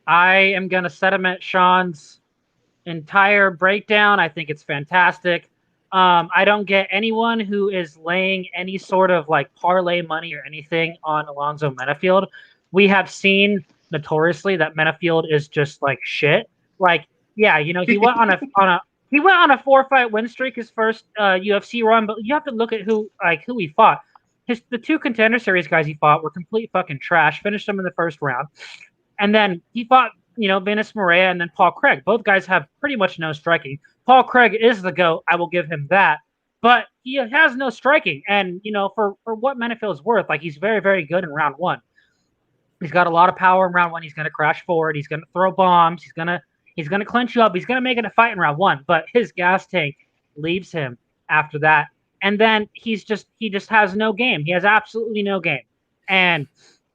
Speaker 1: I am gonna sediment Shawn's entire breakdown. I think it's fantastic. I don't get anyone who is laying any sort of like parlay money or anything on Alonzo Benefield. We have seen notoriously that Benefield is just like shit. Like, yeah, he went on a 4-fight win streak his first UFC run, but you have to look at who he fought. The 2 Contender Series guys he fought were complete fucking trash. Finished them in the first round, and then he fought Venus Morea and then Paul Craig. Both guys have pretty much no striking. Paul Craig is the GOAT. I will give him that. But he has no striking. And, for what Menifield's worth, like, he's very, very good in round one. He's got a lot of power in round one. He's going to crash forward. He's going to throw bombs. He's going to clinch you up. He's going to make it a fight in round one. But his gas tank leaves him after that. And then he just has no game. He has absolutely no game. And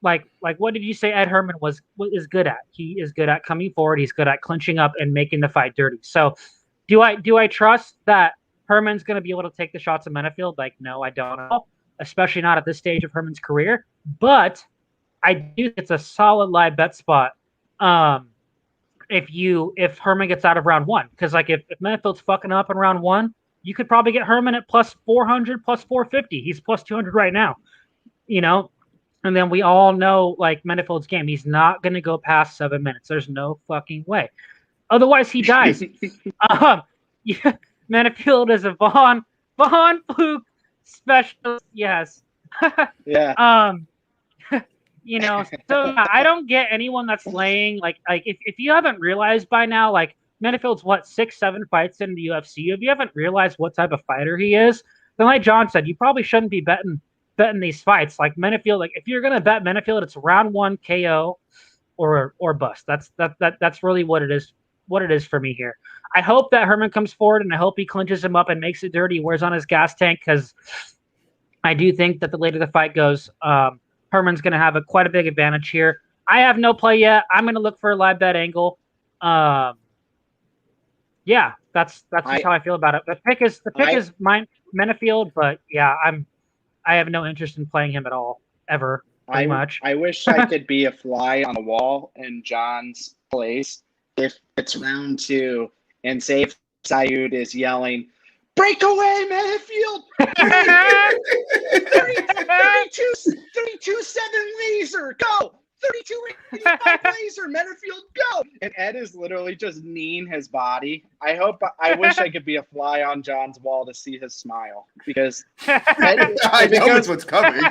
Speaker 1: like what did you say Ed Herman is good at? He is good at coming forward. He's good at clinching up and making the fight dirty. So do I trust that Herman's going to be able to take the shots of Menifield? Like, no, I don't know, especially not at this stage of Herman's career. But I do think it's a solid live bet spot if Herman gets out of round one. Because like if Menifield's fucking up in round one, you could probably get Herman at plus 400, plus 450. He's plus 200 right now, And then we all know, like, Menifield's game. He's not going to go past 7 minutes. There's no fucking way. Otherwise, he dies. Menifield is a Von Fluke specialist. Yes.
Speaker 2: Yeah.
Speaker 1: So I don't get anyone that's laying like if you haven't realized by now, like Menifield's 6-7 fights in the UFC. If you haven't realized what type of fighter he is, then like John said, you probably shouldn't be betting these fights. Like Menifield, like if you're gonna bet Menifield, it's round one KO or bust. That's really what it is. What it is for me here. I hope that Herman comes forward and I hope he clinches him up and makes it dirty, wears on his gas tank, because I do think that the later the fight goes, Herman's going to have quite a big advantage here. I have no play yet. I'm going to look for a live bet angle. Yeah, that's just how I feel about it. The pick is mine, Menifield, but yeah, I have no interest in playing him at all, ever, pretty much.
Speaker 2: I wish I could be a fly on the wall in John's place if it's round two and say if Sayud is yelling, break away, Menifield! 32-7 laser, go! 32-85 laser, Menifield, go! And Ed is literally just kneeing his body. I wish I could be a fly on John's wall to see his smile. Because
Speaker 3: I know that's what's coming.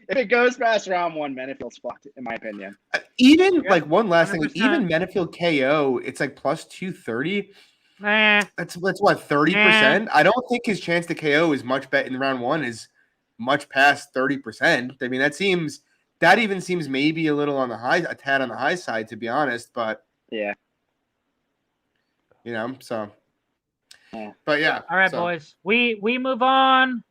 Speaker 2: If it goes past round one, Menifield's fucked, in my opinion.
Speaker 3: Even like one last thing, even Menifield KO, it's like plus 230. That's what 30%. I don't think his chance to KO is much bet in round one is much past 30%. I mean, that even seems maybe a tad on the high side, to be honest. But
Speaker 2: yeah,
Speaker 3: so. But yeah.
Speaker 1: All right, boys. We move on.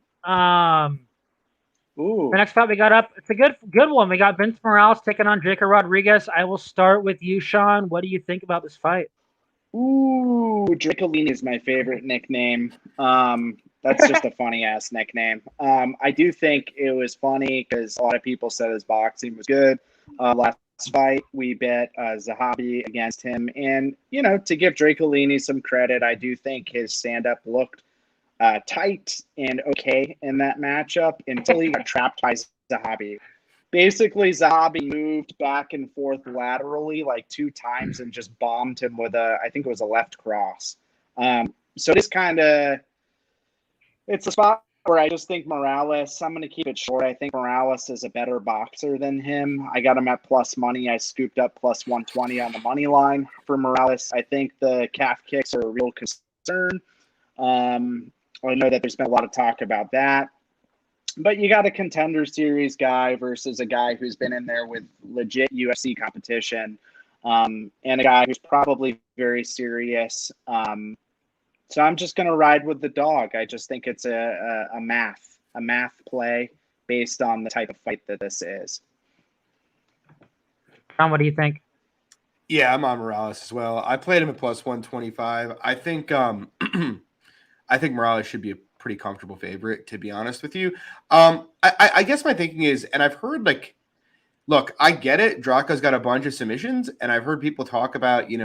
Speaker 2: Ooh.
Speaker 1: The next fight we got up, it's a good one. We got Vince Morales taking on Jacob Rodriguez. I will start with you, Sean. What do you think about this fight?
Speaker 2: Ooh, Dracolini is my favorite nickname. That's just a funny ass nickname. I do think it was funny because a lot of people said his boxing was good. Last fight we bet Zahabi against him, and to give Dracolini some credit, I do think his stand-up looked tight and okay in that matchup until he got trapped by Zahabi. Basically, Zahabi moved back and forth laterally like 2 times and just bombed him with I think it was a left cross. So it's a spot where I just think Morales, I'm going to keep it short. I think Morales is a better boxer than him. I got him at plus money. I scooped up plus 120 on the money line for Morales. I think the calf kicks are a real concern. I know that there's been a lot of talk about that. But you got a Contender Series guy versus a guy who's been in there with legit UFC competition, and a guy who's probably very serious. So I'm just going to ride with the dog. I just think it's a math play based on the type of fight that this is.
Speaker 1: Tom, what do you think?
Speaker 3: Yeah, I'm on Morales as well. I played him at plus 125. I think Morales should be a pretty comfortable favorite, to be honest with you. I guess my thinking is, and I've heard look, I get it. Draco's got a bunch of submissions, and I've heard people talk about, he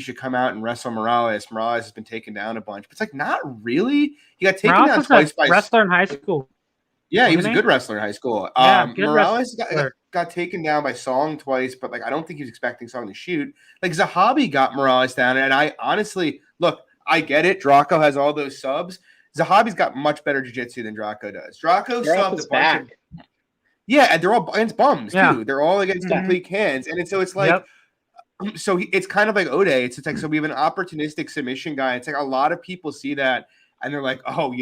Speaker 3: should come out and wrestle Morales. Morales has been taken down a bunch, but it's like, not really. He got taken down twice by
Speaker 1: wrestler in high school.
Speaker 3: Yeah, he was a good wrestler in high school. Morales got taken down by Song twice, but I don't think he was expecting Song to shoot. Zahabi got Morales down, and I honestly I get it. Draco has all those subs. Zahabi's got much better jiu-jitsu than Draco does. Draco subbed a bunch of Yeah, and they're all against bums
Speaker 1: Yeah.
Speaker 3: too. They're all against complete cans, and so it's like, it's kind of like Ode. It's like, so we have an opportunistic submission guy. It's like a lot of people see that and they're like, oh,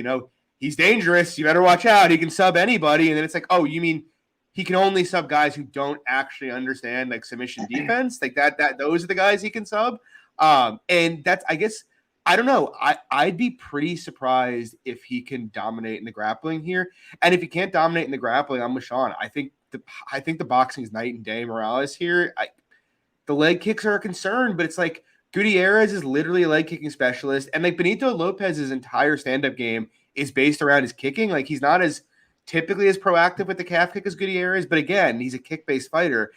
Speaker 3: he's dangerous. You better watch out. He can sub anybody. And then it's like, oh, you mean he can only sub guys who don't actually understand like submission defense? Like that those are the guys he can sub. And that's, I guess, I don't know. I'd be pretty surprised if he can dominate in the grappling here. And if he can't dominate in the grappling, I'm with Shawn. I think the boxing is night and day. Morales here. The leg kicks are a concern, but it's like Gutierrez is literally a leg kicking specialist. And like Benito Lopez's entire stand-up game is based around his kicking. Like he's not as typically as proactive with the calf kick as Gutierrez, but again, he's a kick-based fighter.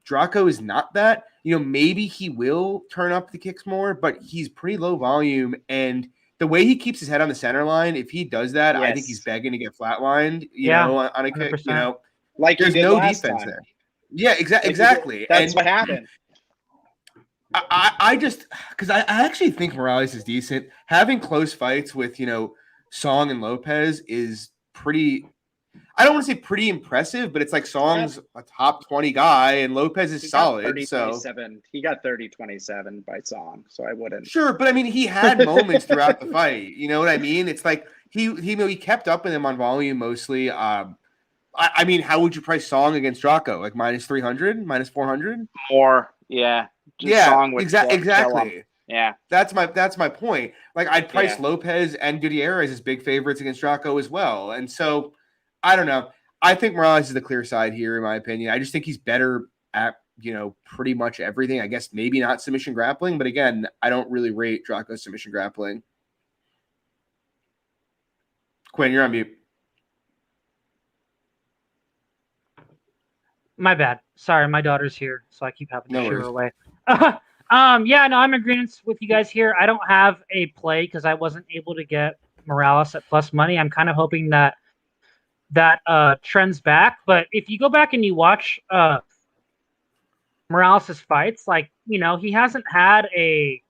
Speaker 3: Draco is not that. Maybe he will turn up the kicks more, but he's pretty low volume. And the way he keeps his head on the center line, if he does that, I think he's begging to get flatlined, on a kick,
Speaker 1: 100%.
Speaker 2: Like
Speaker 3: there's
Speaker 2: he did
Speaker 3: no
Speaker 2: last
Speaker 3: defense
Speaker 2: time.
Speaker 3: there. Yeah, exactly.
Speaker 2: That's what happened.
Speaker 3: I just, because I actually think Morales is decent. Having close fights with, Song and Lopez is pretty, I don't want to say pretty impressive, but it's like Song's a top 20 guy and Lopez is solid. So
Speaker 2: he got 30-27 by Song, so I wouldn't.
Speaker 3: Sure, but I mean, he had moments throughout the fight. You know what I mean? It's like he kept up with him on volume mostly. I mean, how would you price Song against Draco? Like minus 300, minus 400?
Speaker 2: More, yeah.
Speaker 3: Song exactly.
Speaker 2: Yeah,
Speaker 3: that's my point. Like I'd price Lopez and Gutierrez as big favorites against Draco as well. And so I don't know. I think Morales is the clear side here, in my opinion. I just think he's better at pretty much everything. I guess maybe not submission grappling, but again, I don't really rate Draco's submission grappling. Quinn, you're on mute.
Speaker 1: My bad. Sorry, my daughter's here, so I keep having to shoo her away. I'm in agreement with you guys here. I don't have a play because I wasn't able to get Morales at plus money. I'm kind of hoping that trends back. But if you go back and you watch Morales' fights, like, he hasn't had a,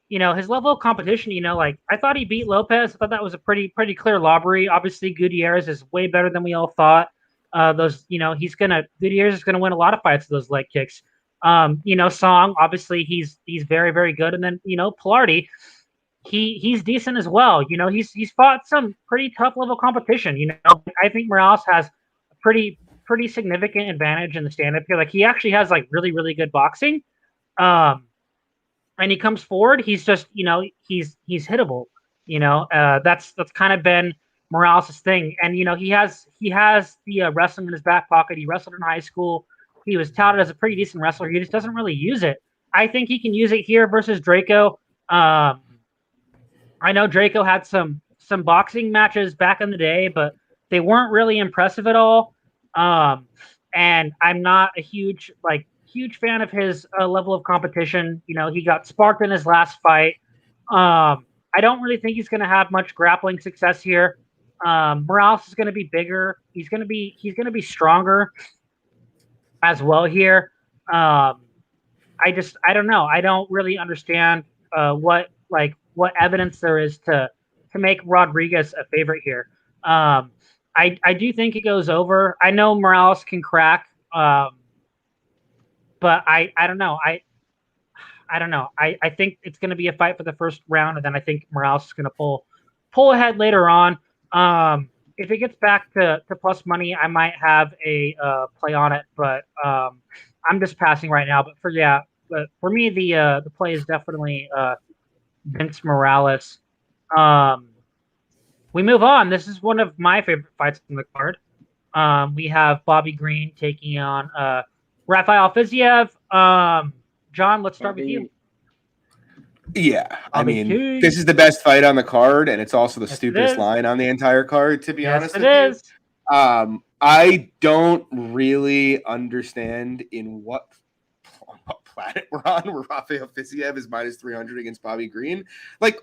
Speaker 1: his level of competition, like I thought he beat Lopez. I thought that was a pretty clear robbery. Obviously, Gutierrez is way better than we all thought. Gutierrez is gonna win a lot of fights with those leg kicks. Song, obviously he's very, very good. And then, Pilardi, he's decent as well. He's fought some pretty tough level competition. I think Morales has a pretty significant advantage in the stand-up here. Like he actually has like really, really good boxing. And he comes forward, he's just, he's hittable. That's kind of been Morales' thing. And he has the wrestling in his back pocket. He wrestled in high school. He was touted as a pretty decent wrestler. He just doesn't really use it. I think he can use it here versus Draco. I know Draco had some boxing matches back in the day, but they weren't really impressive at all. And I'm not a huge fan of his level of competition. He got sparked in his last fight. I don't really think he's going to have much grappling success here. Morales is going to be bigger. He's going to be stronger as well here. I don't know. I don't really understand what evidence there is to make Rodriguez a favorite here. I do think it goes over. I know Morales can crack, but I don't know. I don't know. I think it's going to be a fight for the first round, and then I think Morales is going to pull ahead later on. If it gets back to plus money, I might have a play on it, but I'm just passing right now. But for me, the play is definitely Vince Morales. We move on. This is one of my favorite fights in the card. We have Bobby Green taking on Rafael Fiziev. John, let's start with you.
Speaker 3: Yeah, I mean, this is the best fight on the card, and it's also the stupidest line on the entire card, to be honest with you. I don't really understand in what planet we're on where Rafael Fiziev is minus 300 against Bobby Green. Like,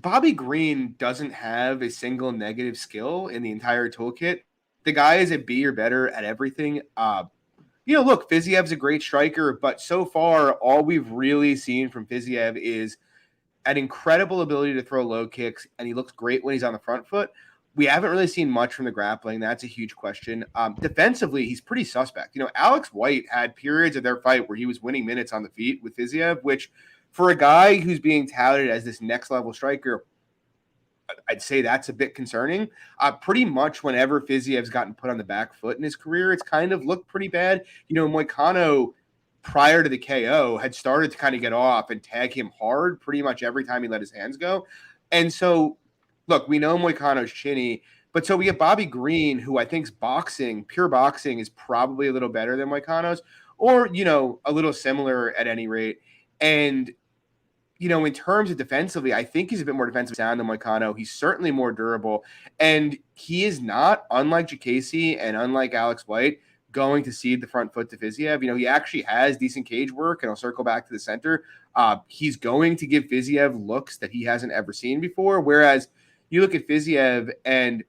Speaker 3: Bobby Green doesn't have a single negative skill in the entire toolkit. The guy is a B or better at everything. Look, Fiziev's a great striker, but so far, all we've really seen from Fiziev is an incredible ability to throw low kicks, and he looks great when he's on the front foot. We haven't really seen much from the grappling. That's a huge question. Defensively, he's pretty suspect. Alex White had periods of their fight where he was winning minutes on the feet with Fiziev, which for a guy who's being touted as this next level striker, I'd say that's a bit concerning. Pretty much whenever Fiziev's gotten put on the back foot in his career, it's kind of looked pretty bad. Moicano, prior to the KO, had started to kind of get off and tag him hard pretty much every time he let his hands go. And so, look, we know Moicano's chinny, but so we have Bobby Green, who I think's pure boxing is probably a little better than Moicano's, or, a little similar at any rate. And in terms of defensively, I think he's a bit more defensive sound than Moicano. He's certainly more durable. And he is not, unlike Jacasey and unlike Alex White, going to cede the front foot to Fiziev. He actually has decent cage work, and I'll circle back to the center. He's going to give Fiziev looks that he hasn't ever seen before. Whereas you look at Fiziev, and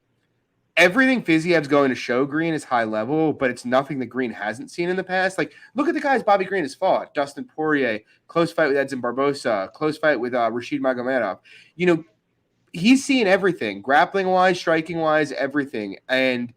Speaker 3: everything Fiziev's going to show Green is high level, but it's nothing that Green hasn't seen in the past. Like, look at the guys Bobby Green has fought. Dustin Poirier, close fight with Edson Barbosa, close fight with Rashid Magomedov. He's seen everything, grappling-wise, striking-wise, everything. And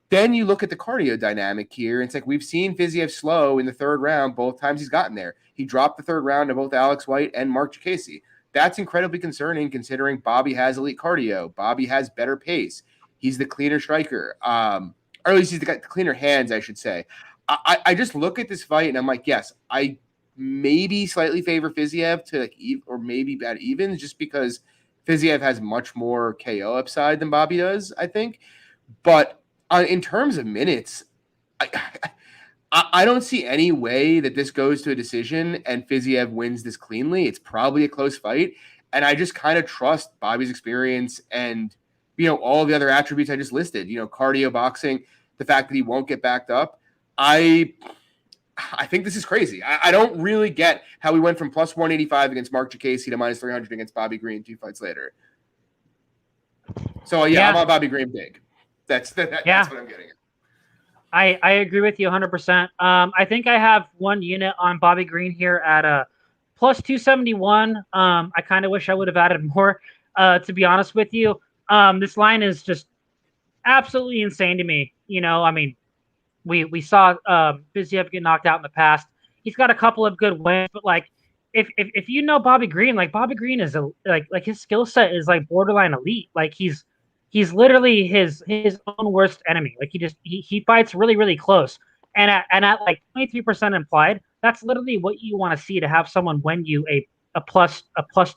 Speaker 3: then you look at the cardio dynamic here, and it's like we've seen Fiziev slow in the third round both times he's gotten there. He dropped the third round to both Alex White and Mark Jacasey. That's incredibly concerning considering Bobby has elite cardio. Bobby has better pace. He's the cleaner striker, or at least he's got the cleaner hands, I should say. I just look at this fight and I'm like, yes, I maybe slightly favor Fiziev to or maybe bad evens, just because Fiziev has much more KO upside than Bobby does, I think. But in terms of minutes, I don't see any way that this goes to a decision and Fiziev wins this cleanly. It's probably a close fight, and I just kind of trust Bobby's experience and all the other attributes I just listed, cardio, boxing, the fact that he won't get backed up. I think this is crazy. I don't really get how we went from plus 185 against Mark Jacasey to minus 300 against Bobby Green 2 fights later. So, I'm on Bobby Green big. That's what I'm getting at.
Speaker 1: I agree with you 100%. I think I have one unit on Bobby Green here at plus 271. I kind of wish I would have added more, to be honest with you. This line is just absolutely insane to me. We saw Fiziev get knocked out in the past. He's got a couple of good wins, but if you know Bobby Green, Bobby Green is like his skill set is borderline elite. He's literally his own worst enemy. He fights really, really close. And at 23% implied, that's literally what you want to see to have someone win you a plus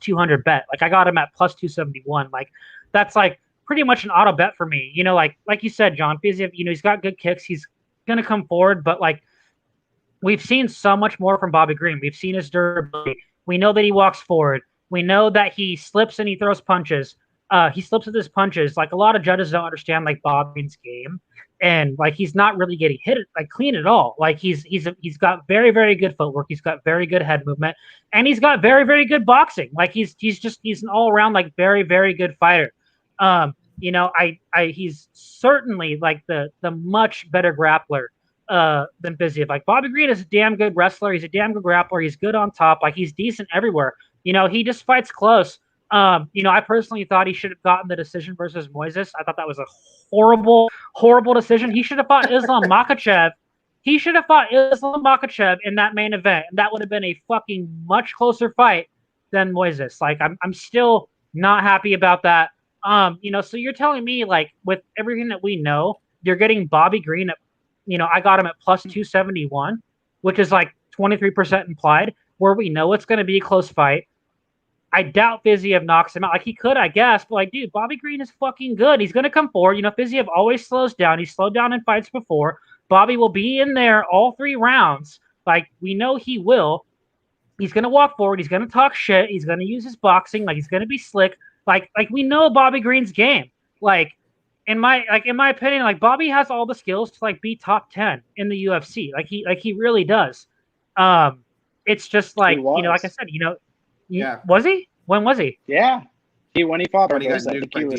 Speaker 1: 200 bet. I got him at plus 271. That's pretty much an auto bet for me. Like you said, John, Fiziev, he's got good kicks. He's gonna come forward, but we've seen so much more from Bobby Green. We've seen his durability. We know that he walks forward. We know that he slips and he throws punches. He slips with his punches. A lot of judges don't understand Bobby Green's game, and he's not really getting hit clean at all. He's got very, very good footwork. He's got very good head movement, and he's got very, very good boxing. He's an all around very, very good fighter. He's certainly the much better grappler than Fiziev. Bobby Green is a damn good wrestler. He's a damn good grappler. He's good on top. He's decent everywhere. He just fights close. I personally thought he should have gotten the decision versus Moises. I thought that was a horrible, horrible decision. He should have fought Islam Makhachev. He should have fought Islam Makhachev in that main event, and that would have been a fucking much closer fight than Moises. I'm still not happy about that. So you're telling me with everything that we know, you're getting Bobby Green at, I got him at plus 271, which is 23% implied, where we know it's going to be a close fight. I doubt Fiziev knocks him out. He could, I guess, but dude, Bobby Green is fucking good. He's going to come forward. Fiziev always slows down. He's slowed down in fights before. Bobby will be in there all 3 rounds. We know he will. He's going to walk forward. He's going to talk shit. He's going to use his boxing. He's going to be slick. We know Bobby Green's game. In my opinion, Bobby has all the skills to be top 10 in the UFC. He really does. It's just like I said,
Speaker 3: yeah.
Speaker 1: Was he? When was he?
Speaker 2: Yeah. When he fought Barboza, I think he was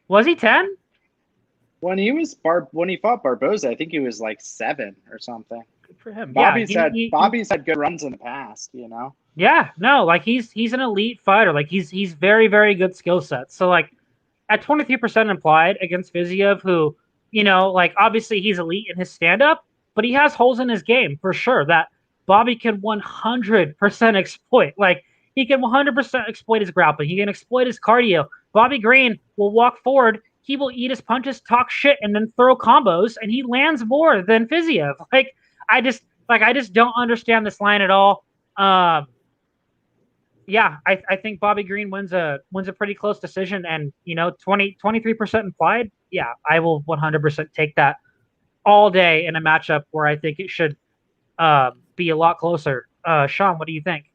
Speaker 1: Was he 10?
Speaker 2: When he fought Barboza, I think he was 7 or something.
Speaker 1: Good for him.
Speaker 2: Bobby's had good runs in the past,
Speaker 1: Yeah, no, he's an elite fighter. He's very, very good skill set. So at 23% implied against Fiziev, who, like obviously he's elite in his stand-up, but he has holes in his game for sure that Bobby can 100% exploit. Like he can 100% exploit his grappling. He can exploit his cardio. Bobby Green will walk forward. He will eat his punches, talk shit, and then throw combos, and he lands more than Fiziev. I just don't understand this line at all. Yeah, I think Bobby Green wins a pretty close decision, and 23% implied. Yeah, I will 100% take that all day in a matchup where I think it should be a lot closer. Shawn, what do you think?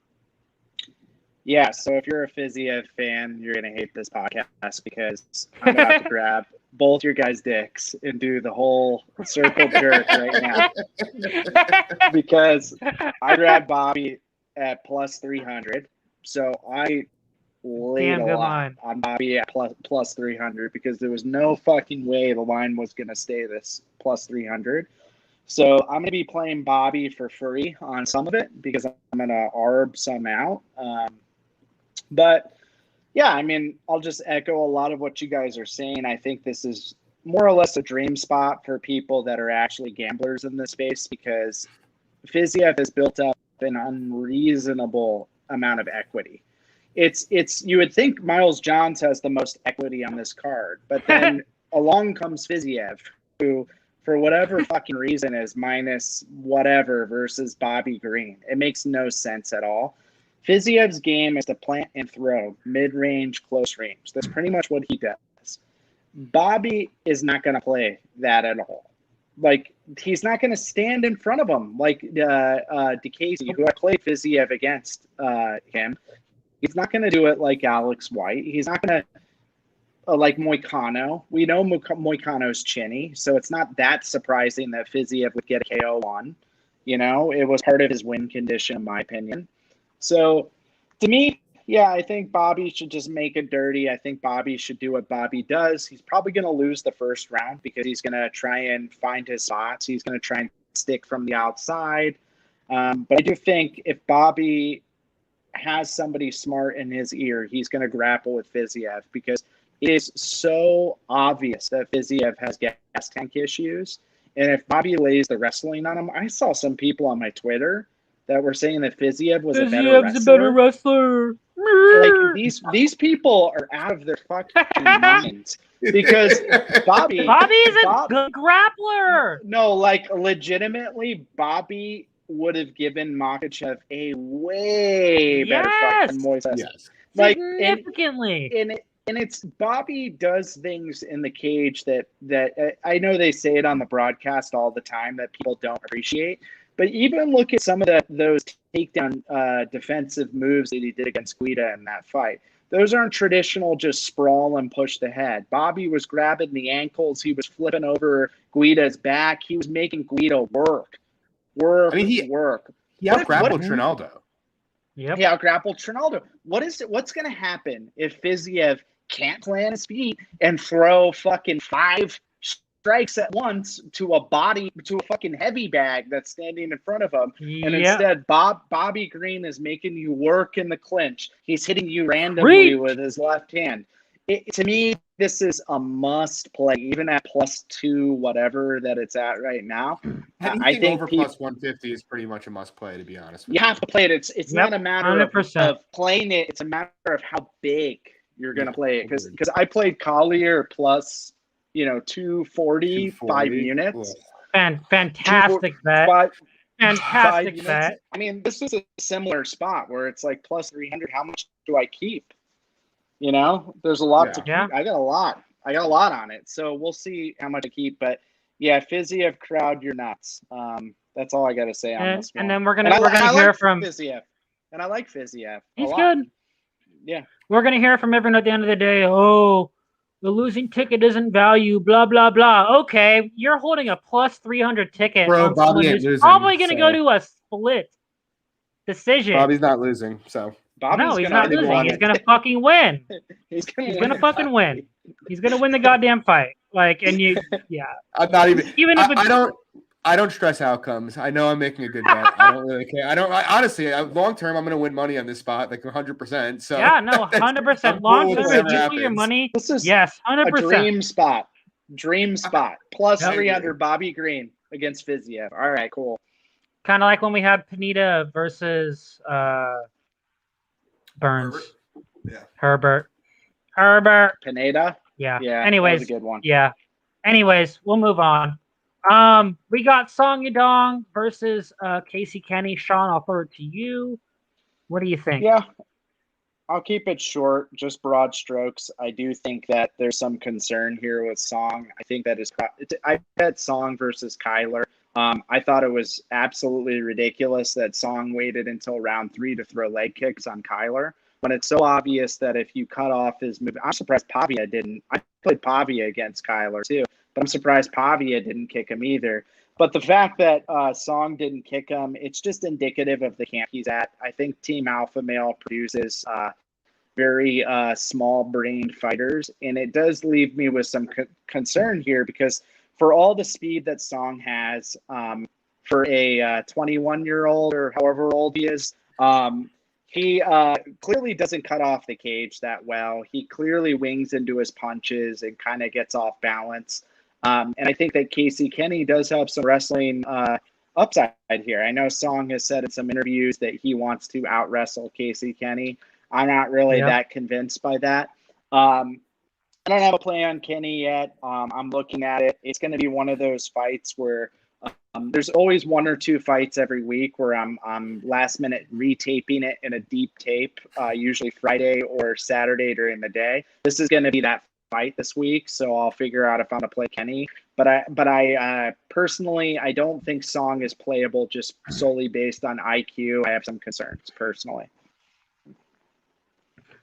Speaker 2: Yeah, so if you're a Fiziev fan, you're gonna hate this podcast because I'm gonna have to grab both your guys' dicks and do the whole circle jerk right now. Because I grabbed Bobby at plus 300, so I laid a lot on Bobby at plus 300 because there was no fucking way the line was gonna stay this plus 300. So I'm going to be playing Bobby for free on some of it because I'm going to arb some out. But yeah, I mean, I'll just echo a lot of what you guys are saying. I think this is more or less a dream spot for people that are actually gamblers in this space because Fiziev has built up an unreasonable amount of equity. It's you would think Miles Johns has the most equity on this card, but then along comes Fiziev, who for whatever fucking reason is minus whatever versus Bobby Green. It makes no sense at all. Fiziev's game is to plant and throw, mid-range, close range. That's pretty much what he does. Bobby is not going to play that at all. Like, he's not going to stand in front of him like DeCasey, who I played Fiziev against him. He's not going to do it like Alex White. He's not going to like Moicano. We know Moicano's chinny, so it's not that surprising that Fiziev would get a KO on. It was part of his win condition, in my opinion. So, to me, yeah, I think Bobby should just make it dirty. I think Bobby should do what Bobby does. He's probably going to lose the first round because he's going to try and find his spots. He's going to try and stick from the outside. But I do think if Bobby has somebody smart in his ear, he's going to grapple with Fiziev because it is so obvious that Fiziev has gas tank issues. And if Bobby lays the wrestling on him, I saw some people on my Twitter that were saying that Fiziev was a better wrestler. Like these people are out of their fucking minds because Bobby
Speaker 1: is a good grappler.
Speaker 2: No, like legitimately, Bobby would have given Makhachev a way better fight than Moises.
Speaker 3: Yes.
Speaker 2: Like
Speaker 1: significantly.
Speaker 2: And it's Bobby does things in the cage that I know they say it on the broadcast all the time that people don't appreciate. But even look at some of those takedown defensive moves that he did against Guida in that fight. Those aren't traditional just sprawl and push the head. Bobby was grabbing the ankles. He was flipping over Guida's back. He was making Guida work. I mean, he
Speaker 3: out-grappled Trinaldo.
Speaker 2: Yep. He out-grappled Trinaldo. What's going to happen if Fiziev can't plant his feet and throw fucking 5 strikes at once to a fucking heavy bag that's standing in front of him, and instead Bobby Green is making you work in the clinch. He's hitting you randomly with his left hand. To me, this is a must play, even at +2 whatever that it's at right now.
Speaker 3: I think over plus 150 is pretty much a must play, to be honest with you.
Speaker 2: You have to play it. It's not a matter of playing it. It's a matter of how big you're going to play it. Because I played Collier plus 240, 5 units.
Speaker 1: And fantastic bet. Fantastic bet.
Speaker 2: I mean, this is a similar spot where it's like plus 300. How much do I keep? There's a lot to keep. I got a lot on it. So we'll see how much I keep. But yeah, Fiziev crowd, you're nuts. That's all I got to say on this one.
Speaker 1: And then we're gonna hear from
Speaker 2: Fiziev. And I like Fiziev.
Speaker 1: He's good.
Speaker 2: Yeah.
Speaker 1: We're gonna hear from everyone at the end of the day. Oh, the losing ticket isn't value, blah, blah, blah. Okay, you're holding a plus 300 ticket.
Speaker 3: Bro, Bobby ain't losing.
Speaker 1: Probably going to go to a split decision.
Speaker 3: Bobby's not losing, so.
Speaker 1: He's not losing. He's going to fucking win. He's going to fucking win. He's going to win the goddamn fight. I'm not even.
Speaker 3: I don't stress outcomes. I know I'm making a good bet. I don't really care. Honestly, long term, I'm going to win money on this spot, like 100%. So
Speaker 1: Yeah, no,
Speaker 3: I'm
Speaker 1: 100%.
Speaker 3: cool
Speaker 1: Long
Speaker 3: with
Speaker 1: term,
Speaker 3: whatever
Speaker 1: if you put your
Speaker 3: happens.
Speaker 1: money,
Speaker 2: This is
Speaker 1: yes,
Speaker 2: a
Speaker 1: 100%.
Speaker 2: dream spot. Dream spot. Plus
Speaker 1: Yep.
Speaker 2: 300 Bobby Green against Fiziev. All right, cool.
Speaker 1: Kind of like when we had Pineda versus Burns.
Speaker 3: Yeah.
Speaker 1: Herbert.
Speaker 2: Pineda.
Speaker 1: Yeah.
Speaker 2: Yeah,
Speaker 1: Anyways,
Speaker 2: that was a good one.
Speaker 1: Yeah. Anyways, we'll move on. We got Song Yadong versus Casey Kenny. Shawn, I'll throw it to you. What do you think?
Speaker 2: Yeah, I'll keep it short, just broad strokes. I do think that there's some concern here with Song. I think that is. I bet Song versus Kyler. I thought it was absolutely ridiculous that Song waited until round 3 to throw leg kicks on Kyler when it's so obvious that if you cut off his move. I'm surprised Pavia didn't. I played Pavia against Kyler too, but I'm surprised Pavia didn't kick him either. But the fact that Song didn't kick him, it's just indicative of the camp he's at. I think Team Alpha Male produces very small-brained fighters, and it does leave me with some concern here because for all the speed that Song has, for a 21-year-old or however old he is, he clearly doesn't cut off the cage that well. He clearly wings into his punches and kind of gets off balance. And I think that Casey Kenny does have some wrestling upside here. I know Song has said in some interviews that he wants to out-wrestle Casey Kenny. I'm not really that convinced by that. I don't have a play on Kenny yet. I'm looking at it. It's going to be one of those fights where there's always 1 or 2 fights every week where I'm last minute retaping it in a deep tape, usually Friday or Saturday during the day. This is going to be that fight this week, so I'll figure out if I'm going to play Kenny. But I personally, I don't think Song is playable just solely based on IQ. I have some concerns personally.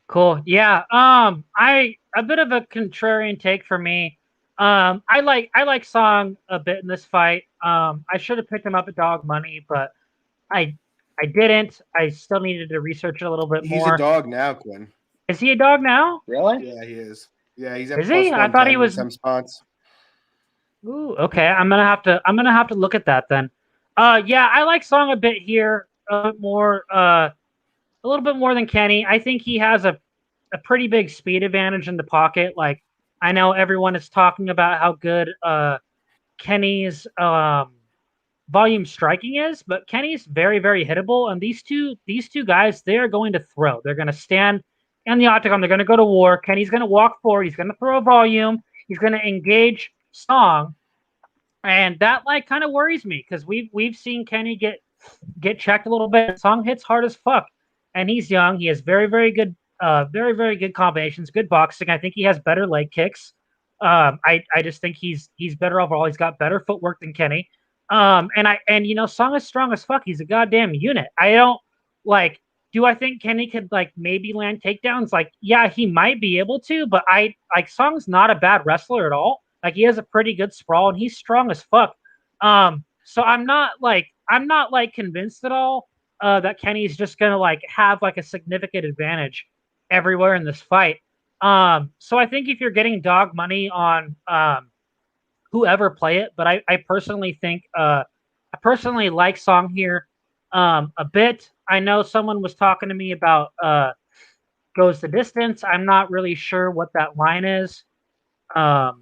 Speaker 1: Cool. Yeah. A bit of a contrarian take for me. I like Song a bit in this fight. I should have picked him up at dog money, but I didn't. I still needed to research it a little bit more.
Speaker 3: He's a dog now, Quinn.
Speaker 1: Is he a dog now?
Speaker 2: Really?
Speaker 3: Yeah, he is. Yeah, he's at
Speaker 1: Is
Speaker 3: plus
Speaker 1: he? I thought he
Speaker 3: 110
Speaker 1: was.
Speaker 3: some spots.
Speaker 1: Ooh, okay. I'm gonna have to look at that then. Yeah, I like Song a bit here. More. A little bit more than Kenny. I think he has a pretty big speed advantage in the pocket. Like, I know everyone is talking about how good Kenny's volume striking is, but Kenny's very, very hittable. And these two guys, they are going to throw. They're going to stand in the octagon. They're going to go to war. Kenny's going to walk forward. He's going to throw a volume. He's going to engage Song, and that like kind of worries me because we've seen Kenny get checked a little bit. Song hits hard as fuck, and he's young. He has very, very good very good combinations, good boxing. I think he has better leg kicks. I just think he's better overall. He's got better footwork than Kenny. And you know, Song is strong as fuck. He's a goddamn unit. I don't like. Do I think Kenny could like maybe land takedowns? Like, yeah, he might be able to, but I like Song's not a bad wrestler at all. Like, he has a pretty good sprawl and he's strong as fuck. So I'm not like convinced at all that Kenny's just gonna like have like a significant advantage everywhere in this fight. So I think if you're getting dog money on whoever play it, but I personally think I personally like Song here a bit. I know someone was talking to me about goes the distance. I'm not really sure what that line is. -1,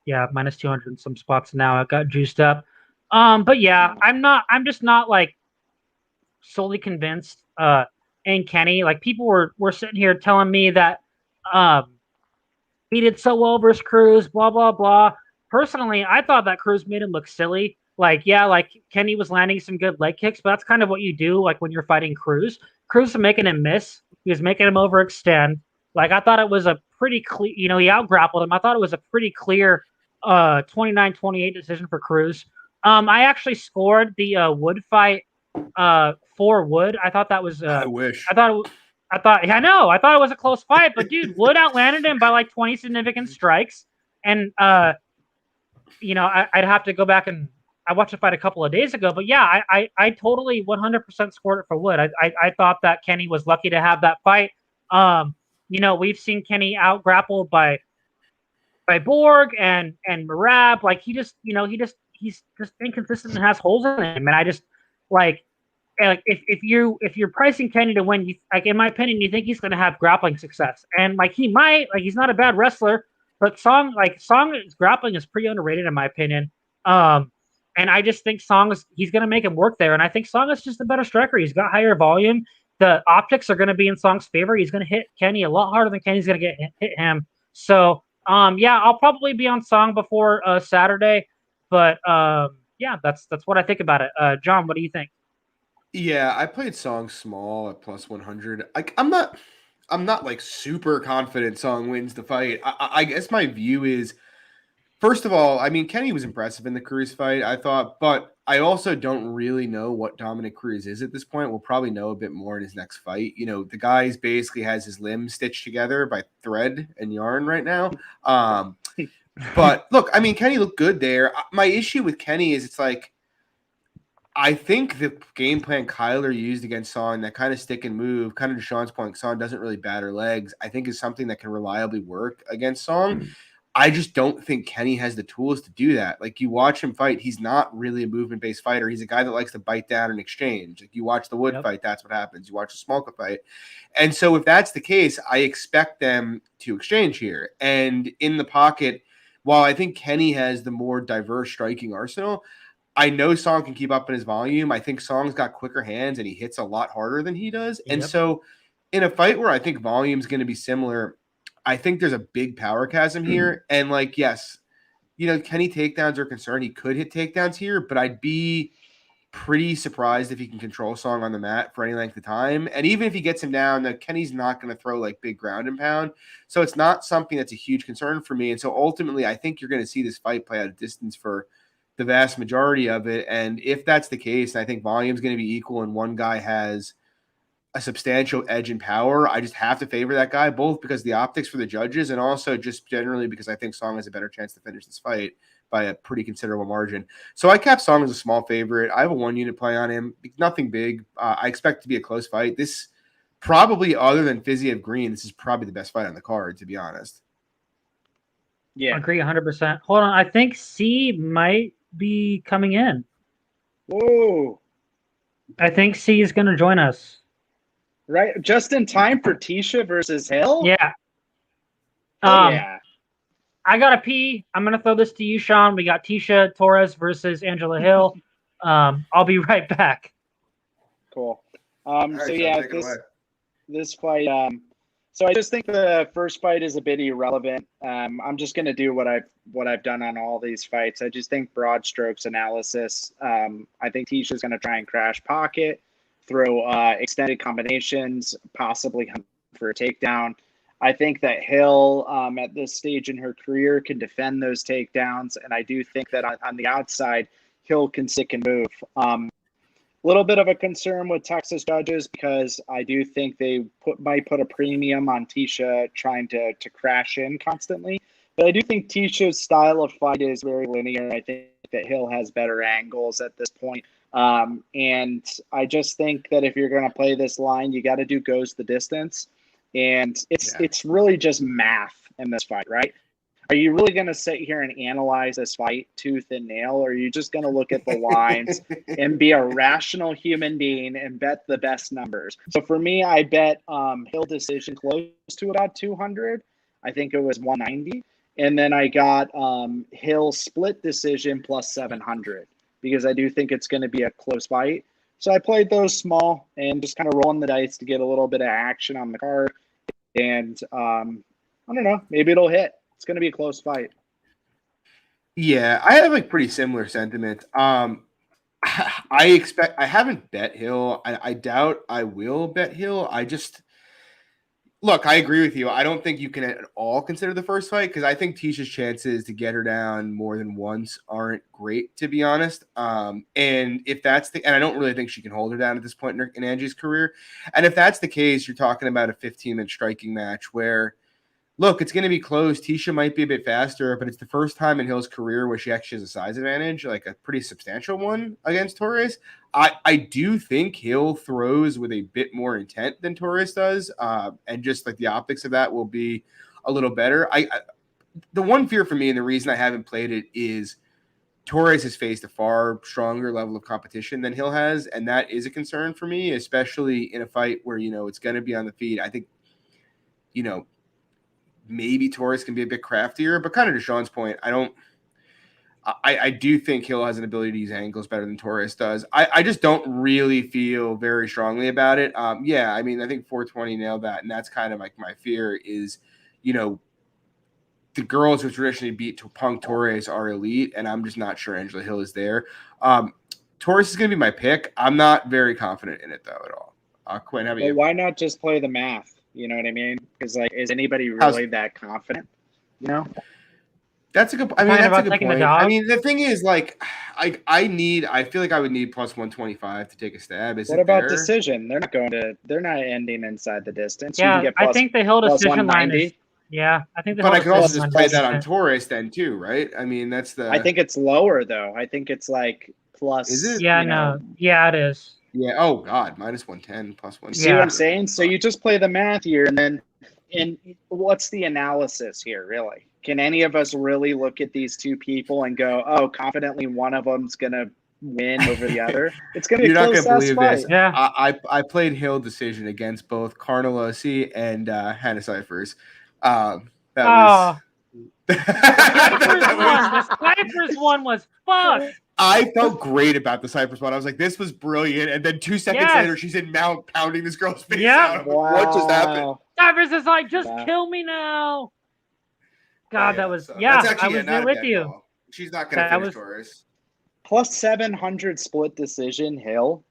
Speaker 1: yeah, -200 in some spots now. It got juiced up. But yeah, I'm just not like solely convinced. And Kenny, like people were sitting here telling me that he did so well versus Cruz, blah blah blah. Personally, I thought that Cruz made him look silly. Like, yeah, like Kenny was landing some good leg kicks, but that's kind of what you do, like when you're fighting Cruz. Cruz was making him miss. He was making him overextend. Like, I thought it was a pretty clear, you know, he out-grappled him. I thought it was a pretty clear 29-28 decision for Cruz. I actually scored the Wood fight for Wood. I thought that was.
Speaker 3: I wish.
Speaker 1: I thought. Yeah, I know. I thought it was a close fight, but dude, Wood outlanded him by like 20 significant strikes, and you know, I'd have to go back and I watched the fight a couple of days ago, but yeah, I totally 100% scored it for Wood. I thought that Kenny was lucky to have that fight. You know, we've seen Kenny out grappled by by Borg and Marab. Like he just, he's just inconsistent and has holes in him. And I just like if you're pricing Kenny to win, like in my opinion, you think he's going to have grappling success, and like he might, like he's not a bad wrestler, but Song's grappling is pretty underrated in my opinion. Um, and I just think he's going to make him work there, and I think Song is just a better striker. He's got higher volume. The optics are going to be in Song's favor. He's going to hit Kenny a lot harder than Kenny's going to hit him. So yeah, I'll probably be on Song before Saturday, but yeah, that's what I think about it. John, what do you think?
Speaker 3: Yeah, I played Song small at plus 100. Like I'm not like super confident Song wins the fight. I guess my view is, first of all, I mean Kenny was impressive in the Cruz fight, I thought, but I also don't really know what Dominic Cruz is at this point. We'll probably know a bit more in his next fight. You know, the guy's basically has his limbs stitched together by thread and yarn right now. But look, I mean Kenny looked good there. My issue with Kenny is it's like I think the game plan Kyler used against Son, that kind of stick and move, kind of to Sean's point, Son doesn't really batter legs, I think is something that can reliably work against Song. I just don't think Kenny has the tools to do that. Like you watch him fight, he's not really a movement-based fighter. He's a guy that likes to bite down and exchange. Like you watch the Wood fight, that's what happens. You watch the Smolka fight. And so if that's the case, I expect them to exchange here. And in the pocket, while I think Kenny has the more diverse striking arsenal, I know Song can keep up in his volume. I think Song's got quicker hands and he hits a lot harder than he does. And so in a fight where I think volume's going to be similar, I think there's a big power chasm here. And like, yes, Kenny takedowns are concerned. He could hit takedowns here, but I'd be pretty surprised if he can control Song on the mat for any length of time. And even if he gets him down, Kenny's not going to throw like big ground and pound. So it's not something that's a huge concern for me. And so ultimately, I think you're going to see this fight play out of distance for the vast majority of it. And if that's the case, I think volume is going to be equal and one guy has a substantial edge in power, I just have to favor that guy, both because the optics for the judges and also just generally because I think Song has a better chance to finish this fight by a pretty considerable margin. So I cap Song as a small favorite. I have a 1-unit play on him. Nothing big. I expect it to be a close fight. This probably, other than Fiziev Green, this is probably the best fight on the card, to be honest.
Speaker 1: Yeah. I agree 100%. Hold on. I think C might be coming in.
Speaker 2: Whoa.
Speaker 1: I think C is going to join us.
Speaker 2: Right. Just in time for Tisha versus Hill?
Speaker 1: Yeah.
Speaker 2: Yeah.
Speaker 1: I got to pee. I'm going to throw this to you, Sean. We got Tisha Torres versus Angela Hill. I'll be right back.
Speaker 2: Cool.
Speaker 3: Right,
Speaker 2: so yeah, this fight, so I just think the first fight is a bit irrelevant. I'm just going to do what I've done on all these fights. I just think broad strokes analysis. I think Tisha's going to try and crash pocket, throw extended combinations, possibly hunt for a takedown. I think that Hill, at this stage in her career, can defend those takedowns, and I do think that on the outside, Hill can stick and move. Little bit of a concern with Texas judges because I do think they might put a premium on Tisha trying to crash in constantly. But I do think Tisha's style of fight is very linear. I think that Hill has better angles at this point. And I just think that if you're going to play this line, you got to do goes the distance. And it's really just math in this fight, right? Are you really going to sit here and analyze this fight tooth and nail, or are you just going to look at the lines and be a rational human being and bet the best numbers? So for me, I bet Hill decision close to about 200. I think it was 190. And then I got Hill split decision plus 700 because I do think it's going to be a close fight. So I played those small and just kind of rolling the dice to get a little bit of action on the card. And I don't know, maybe it'll hit. It's going to be a close fight.
Speaker 3: Yeah, I have like pretty similar sentiment. I haven't bet Hill. I doubt I will bet Hill. Look, I agree with you. I don't think you can at all consider the first fight because I think Tisha's chances to get her down more than once aren't great, to be honest. And if that's and I don't really think she can hold her down at this point in Angie's career. And if that's the case, you're talking about a 15-minute striking match where, look, it's going to be close. Tisha might be a bit faster, but it's the first time in Hill's career where she actually has a size advantage, like a pretty substantial one against Torres. I do think Hill throws with a bit more intent than Torres does, and just like the optics of that will be a little better. the one fear for me and the reason I haven't played it is Torres has faced a far stronger level of competition than Hill has, and that is a concern for me, especially in a fight where, it's going to be on the feet. I think, maybe Torres can be a bit craftier, but kind of to Sean's point, I do think Hill has an ability to use angles better than Torres does. I just don't really feel very strongly about it. I think 420 nailed that, and that's kind of like my fear is, the girls who traditionally beat Punk Torres are elite, and I'm just not sure Angela Hill is there. Torres is going to be my pick. I'm not very confident in it, though, at all. Quinn, how about you?
Speaker 2: Why not just play the math? You know what I mean? Because, is anybody really that confident?
Speaker 3: That's a good. That's a good point. The thing is, I feel like I would need plus 125 to take a stab.
Speaker 2: What about decision? They're not ending inside the distance.
Speaker 1: Yeah, I think the Hill decision line is. Yeah, I think.
Speaker 3: But I can also just play that on Torres then too, right? That's the.
Speaker 2: I think it's lower though. I think it's like plus.
Speaker 3: Is it?
Speaker 1: Yeah, no. Yeah, it is.
Speaker 3: Yeah. Oh God, minus 110, plus 1.
Speaker 2: See what I'm saying? So you just play the math here, and what's the analysis here, really? Can any of us really look at these two people and go, "Oh, confidently, one of them's gonna win over the other"? It's gonna be. You're not gonna believe
Speaker 1: this. Yeah.
Speaker 3: I played Hill decision against both Carnelosi and Hannah Cyphers. The
Speaker 1: Cyphers one was fuck.
Speaker 3: I felt great about the Cypress one. I was like, this was brilliant. And then 2 seconds later, she's in mount pounding this girl's face out.
Speaker 2: Wow.
Speaker 3: What just happened?
Speaker 1: Cypress is like, just kill me now. God, that was, I was there with you.
Speaker 3: Call. She's not going to finish Torres.
Speaker 2: Plus 700 split decision, Hill.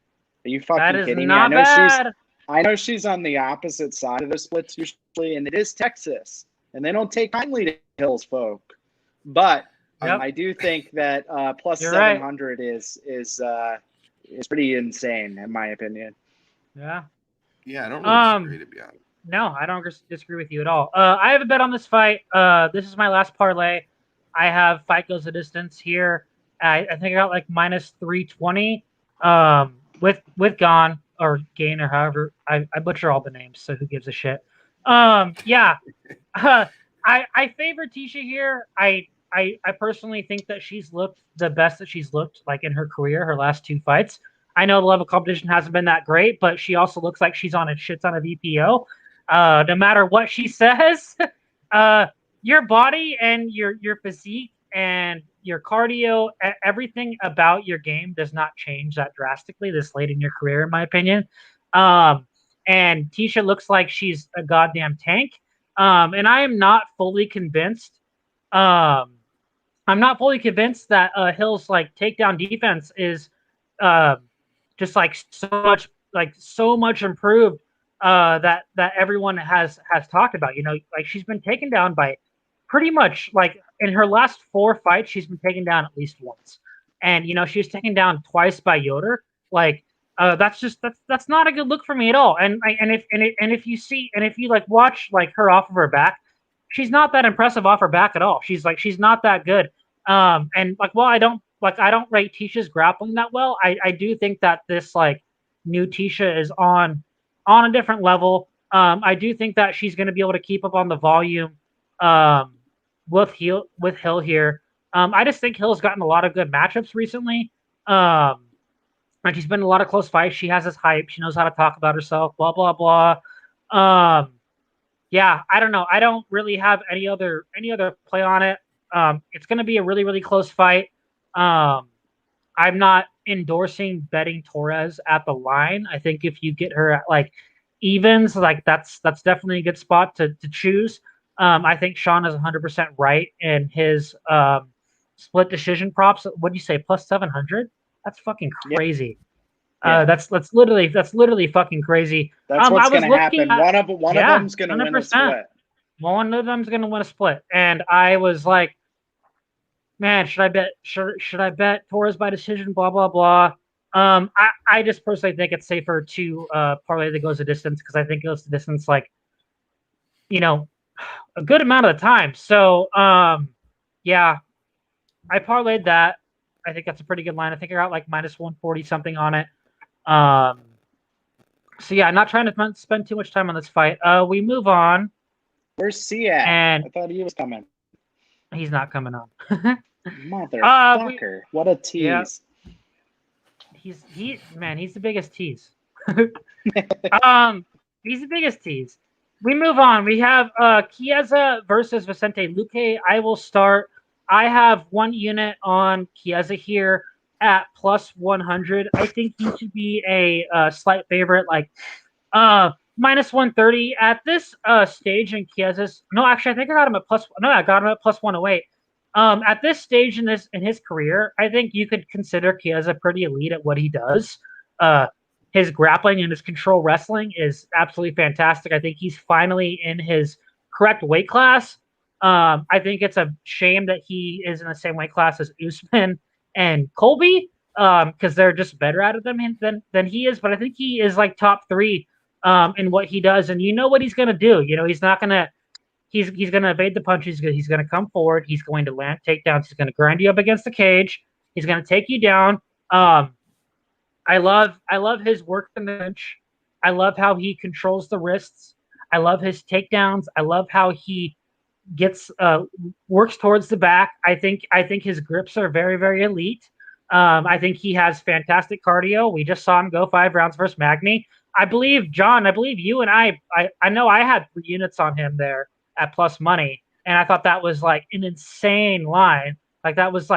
Speaker 2: Are you fucking kidding me?
Speaker 1: Not bad.
Speaker 2: I know she's on the opposite side of the splits usually, and it is Texas. And they don't take kindly to Hill's folk. But I do think that plus 700 is pretty insane, in my opinion.
Speaker 1: Yeah.
Speaker 3: Yeah, I don't really disagree, to be honest.
Speaker 1: No, I don't disagree with you at all. I have a bet on this fight. This is my last parlay. I have fight goes the distance here. I think I got like minus 320 with Gone or Gain or however. I butcher all the names, so who gives a shit? I favor Tisha here. I personally think that she's looked the best that she's looked like in her career, her last 2 fights. I know the level of competition hasn't been that great, but she also looks like she's on a shit ton of EPO. No matter what she says, your body and your physique and your cardio, everything about your game does not change that drastically this late in your career, in my opinion. And Tisha looks like she's a goddamn tank. And I am not fully convinced. I'm not fully convinced that Hill's takedown defense is just so much improved that everyone has talked about. She's been taken down by pretty much in her last 4 fights, she's been taken down at least once, and she was taken down twice by Yoder. That's not a good look for me at all. And if you watch her off of her back, she's not that impressive off her back at all. She's not that good. While I don't rate Tisha's grappling that well, I do think that this new Tisha is on a different level. I do think that she's going to be able to keep up on the volume with Hill here. I just think Hill's gotten a lot of good matchups recently. She's been in a lot of close fights. She has this hype. She knows how to talk about herself. Blah blah blah. I don't know. I don't really have any other play on it. It's going to be a really, really close fight. I'm not endorsing betting Torres at the line. I think if you get her at evens, that's definitely a good spot to choose. I think Shawn is 100% right in his split decision props. What do you say? Plus 700? That's fucking crazy. Yep. That's literally fucking crazy.
Speaker 2: That's what's going to happen. One of them's going to win a split.
Speaker 1: One of them's going to win a split. And I was like, man, should I bet Torres by decision? Blah blah blah. I just personally think it's safer to parlay that goes the distance because I think it goes the distance a good amount of the time. So I parlayed that. I think that's a pretty good line. I think I got minus 140 something on it. I'm not trying to spend too much time on this fight. We move on.
Speaker 2: Where's C at? I thought he was coming.
Speaker 1: He's not coming on.
Speaker 2: Motherfucker. What a
Speaker 1: Yeah,
Speaker 2: tease.
Speaker 1: he's the biggest tease. um, he's the biggest tease. We move on. We have Chiesa versus Vicente Luque. I will start. I have one unit on Chiesa here at plus 100. I think he should be a slight favorite, like minus 130 at this stage in Chiesa's. No, actually, I think I got him at plus. No, I got him at plus 108. At this stage in his career, I think you could consider Chiesa pretty elite at what he does. Uh, his grappling and his control wrestling is absolutely fantastic. I think he's finally in his correct weight class. I think it's a shame that he is in the same weight class as Usman and Colby because they're just better at it than he is. But I think he is like top three in what he does, and you know what he's going to do. You know he's not going to he's going to evade the punches. He's going to come forward. He's going to land takedowns. He's going to grind you up against the cage. He's going to take you down. I love his work in the bench. I love how he controls the wrists. I love his takedowns. I love how he gets works towards the back. I think his grips are very elite. I think he has fantastic cardio. We just saw him go 5 rounds versus Magny. I believe John. I believe you and I know I had 3 units on him there at plus money, and I thought that was like an insane line. That was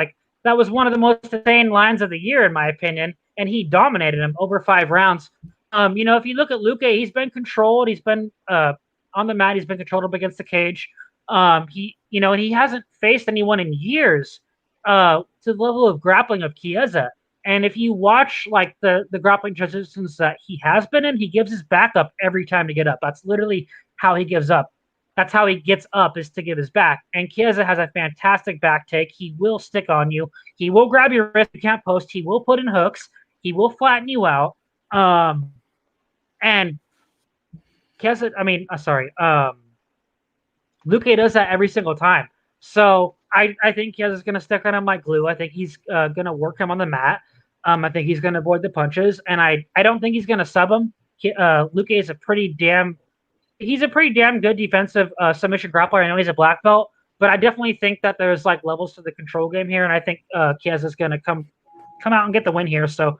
Speaker 1: one of the most insane lines of the year in my opinion, and he dominated him over 5 rounds. You know, if you look at Luque, he's been controlled. He's been on the mat. He's been controlled up against the cage. And he hasn't faced anyone in years to the level of grappling of Chiesa. And if you watch like the grappling transitions that he has been in, he gives his back up every time to get up. That's literally how he gives up. That's how he gets up is to give his back. And Chiesa has a fantastic back take. He will stick on you. He will grab your wrist. You can't post. He will put in hooks. He will flatten you out. And Chiesa, Luque does that every single time. So I think Chiesa is going to stick on him like glue. I think he's going to work him on the mat. I think he's going to avoid the punches, and I don't think he's going to sub him. Luque is a pretty damn good defensive submission grappler. I know he's a black belt, but I definitely think that there's like levels to the control game here, and I think Chiesa is going to come out and get the win here. So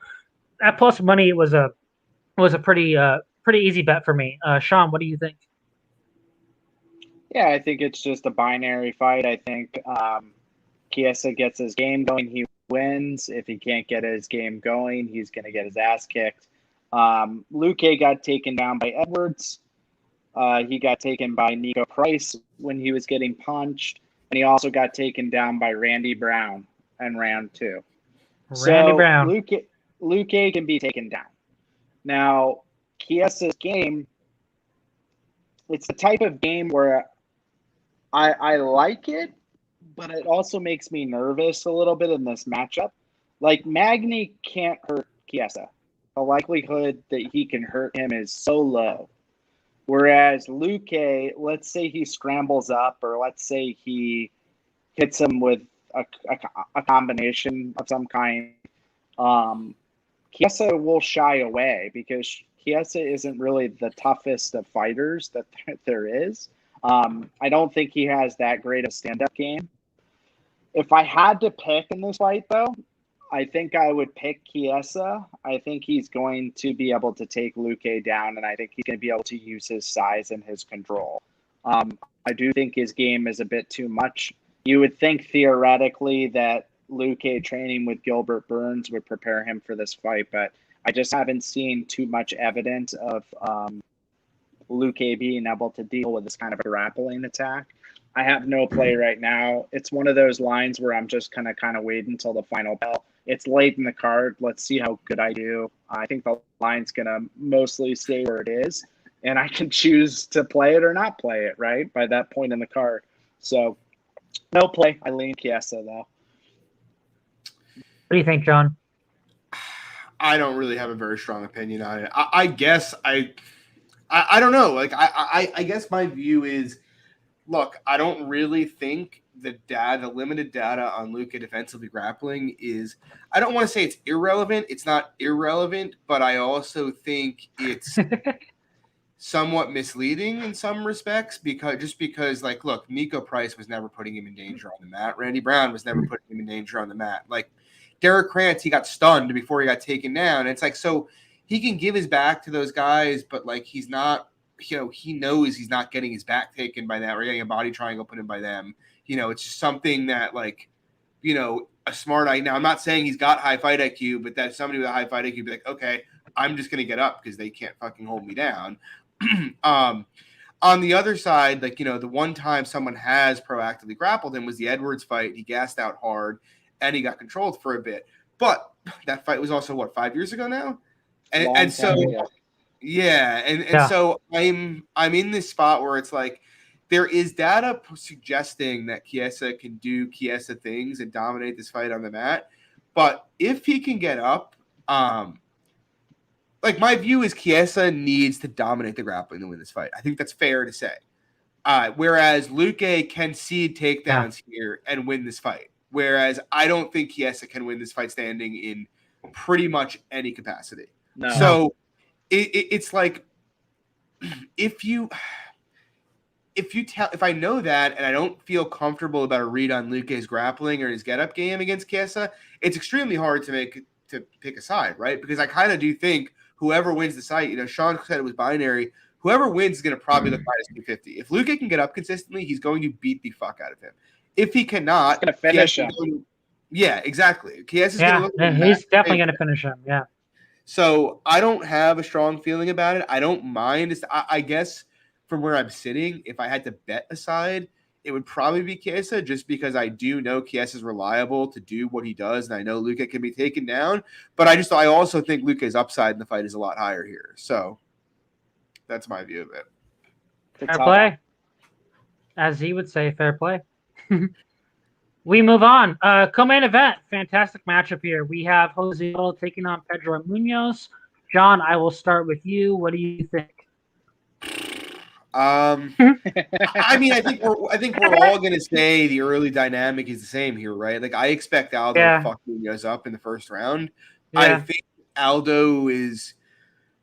Speaker 1: at plus money, it was a pretty easy bet for me. Shawn, what do you think?
Speaker 2: Yeah, I think it's just a binary fight. I think Chiesa gets his game going, he wins. If he can't get his game going, he's going to get his ass kicked. Luque got taken down by Edwards. He got taken by Nico Price when he was getting punched. And he also got taken down by Randy Brown in round 2.
Speaker 1: Randy Brown.
Speaker 2: Luque can be taken down. Now, Chiesa's game, it's the type of game where I like it, but it also makes me nervous a little bit in this matchup. Like, Magny can't hurt Chiesa. The likelihood that he can hurt him is so low. Whereas Luque, let's say he scrambles up, or let's say he hits him with a combination of some kind, Chiesa will shy away because Chiesa isn't really the toughest of fighters that there is. I don't think he has that great a stand-up game. If I had to pick in this fight, though, I think I would pick Chiesa. I think he's going to be able to take Luque down, and I think he's going to be able to use his size and his control. I do think his game is a bit too much. You would think theoretically that Luque training with Gilbert Burns would prepare him for this fight, but I just haven't seen too much evidence of Luque being able to deal with this kind of a grappling attack. I have no play right now. It's one of those lines where I'm just kind of wait until the final bell. It's late in the card. Let's see how good I do. I think the line's going to mostly stay where it is, and I can choose to play it or not play it, right, by that point in the card. So no play. I lean Chiesa, though.
Speaker 1: What do you think, John?
Speaker 3: I don't really have a very strong opinion on it. I guess I don't know. Like I guess my view is, look, I don't really think the limited data on Luque defensively grappling is, I don't want to say it's irrelevant. It's not irrelevant, but I also think it's somewhat misleading in some respects because like, look, Miko Price was never putting him in danger on the mat. Randy Brown was never putting him in danger on the mat. Like Derek Krantz, he got stunned before he got taken down. It's like, so he can give his back to those guys, but like he's not, he knows he's not getting his back taken by them or getting a body triangle put in by them. It's just something that like, a smart eye. Now, I'm not saying he's got high fight IQ, but that somebody with a high fight IQ be like, okay, I'm just going to get up because they can't fucking hold me down. On the other side, like, the one time someone has proactively grappled him was the Edwards fight. He gassed out hard and he got controlled for a bit. But that fight was also, 5 years ago now? And so, yeah. And so I'm in this spot where it's like, there is data suggesting that Chiesa can do Chiesa things and dominate this fight on the mat. But if he can get up, like my view is Chiesa needs to dominate the grappling to win this fight. I think that's fair to say. Whereas Luque can seed takedowns here and win this fight. Whereas I don't think Chiesa can win this fight standing in pretty much any capacity.
Speaker 2: No.
Speaker 3: So it's like if I know that and I don't feel comfortable about a read on Luque's grappling or his get-up game against Chiesa, it's extremely hard to pick a side, right? Because I kind of do think whoever wins the fight, Shawn said it was binary. Whoever wins is going to probably look minus 250. If Luque can get up consistently, he's going to beat the fuck out of him. If he cannot,
Speaker 2: he's going to finish him.
Speaker 3: Yeah, exactly.
Speaker 1: He's definitely going to finish him. Yeah.
Speaker 3: So I don't have a strong feeling about it. I don't mind. I guess from where I'm sitting, if I had to bet a side, it would probably be Chiesa, just because I do know Chiesa is reliable to do what he does, and I know Luque can be taken down. But I also think Luque's upside in the fight is a lot higher here. So that's my view of it.
Speaker 1: Fair play. As he would say, fair play. We move on. Co-main event. Fantastic matchup here. We have Jose Aldo taking on Pedro Munoz. John, I will start with you. What do you think?
Speaker 3: I mean, I think we're all gonna say the early dynamic is the same here, right? Like I expect Aldo to fuck Munoz up in the first round. Yeah. I think Aldo is.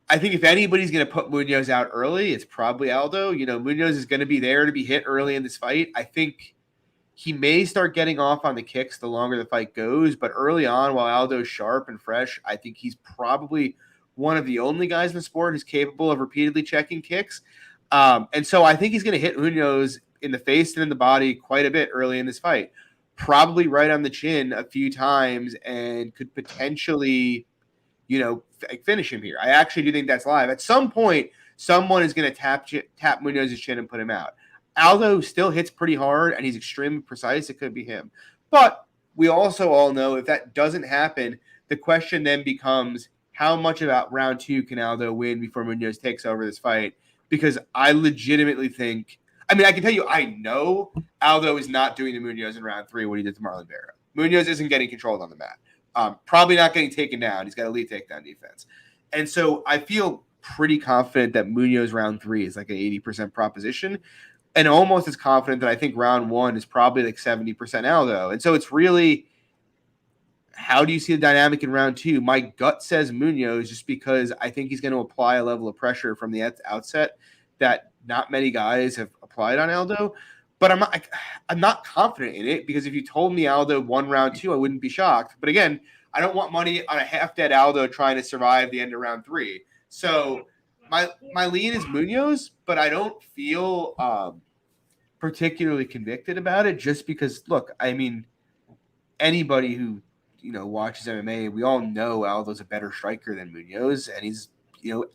Speaker 3: I think if anybody's gonna put Munoz out early, it's probably Aldo. Munoz is gonna be there to be hit early in this fight. I think he may start getting off on the kicks the longer the fight goes, but early on, while Aldo's sharp and fresh, I think he's probably one of the only guys in the sport who's capable of repeatedly checking kicks. And so I think he's going to hit Munoz in the face and in the body quite a bit early in this fight, probably right on the chin a few times, and could potentially, finish him here. I actually do think that's live. At some point, someone is going to tap Munoz's chin and put him out. Aldo still hits pretty hard, and he's extremely precise. It could be him. But we also all know if that doesn't happen, the question then becomes how much about round 2 can Aldo win before Munoz takes over this fight? Because I legitimately think, I can tell you, I know Aldo is not doing to Munoz in round 3 what he did to Marlon Vera. Munoz isn't getting controlled on the mat. Probably not getting taken down. He's got elite takedown defense. And so I feel pretty confident that Munoz round 3 is like an 80% proposition, and almost as confident that I think round 1 is probably like 70% Aldo. And so it's really, how do you see the dynamic in round 2? My gut says Munoz, just because I think he's going to apply a level of pressure from the outset that not many guys have applied on Aldo. But I'm not confident in it, because if you told me Aldo won round 2, I wouldn't be shocked. But again, I don't want money on a half-dead Aldo trying to survive the end of round 3. So my lean is Munoz, but I don't feel particularly convicted about it, just because, look, anybody who watches MMA, we all know Aldo's a better striker than Munoz, and he's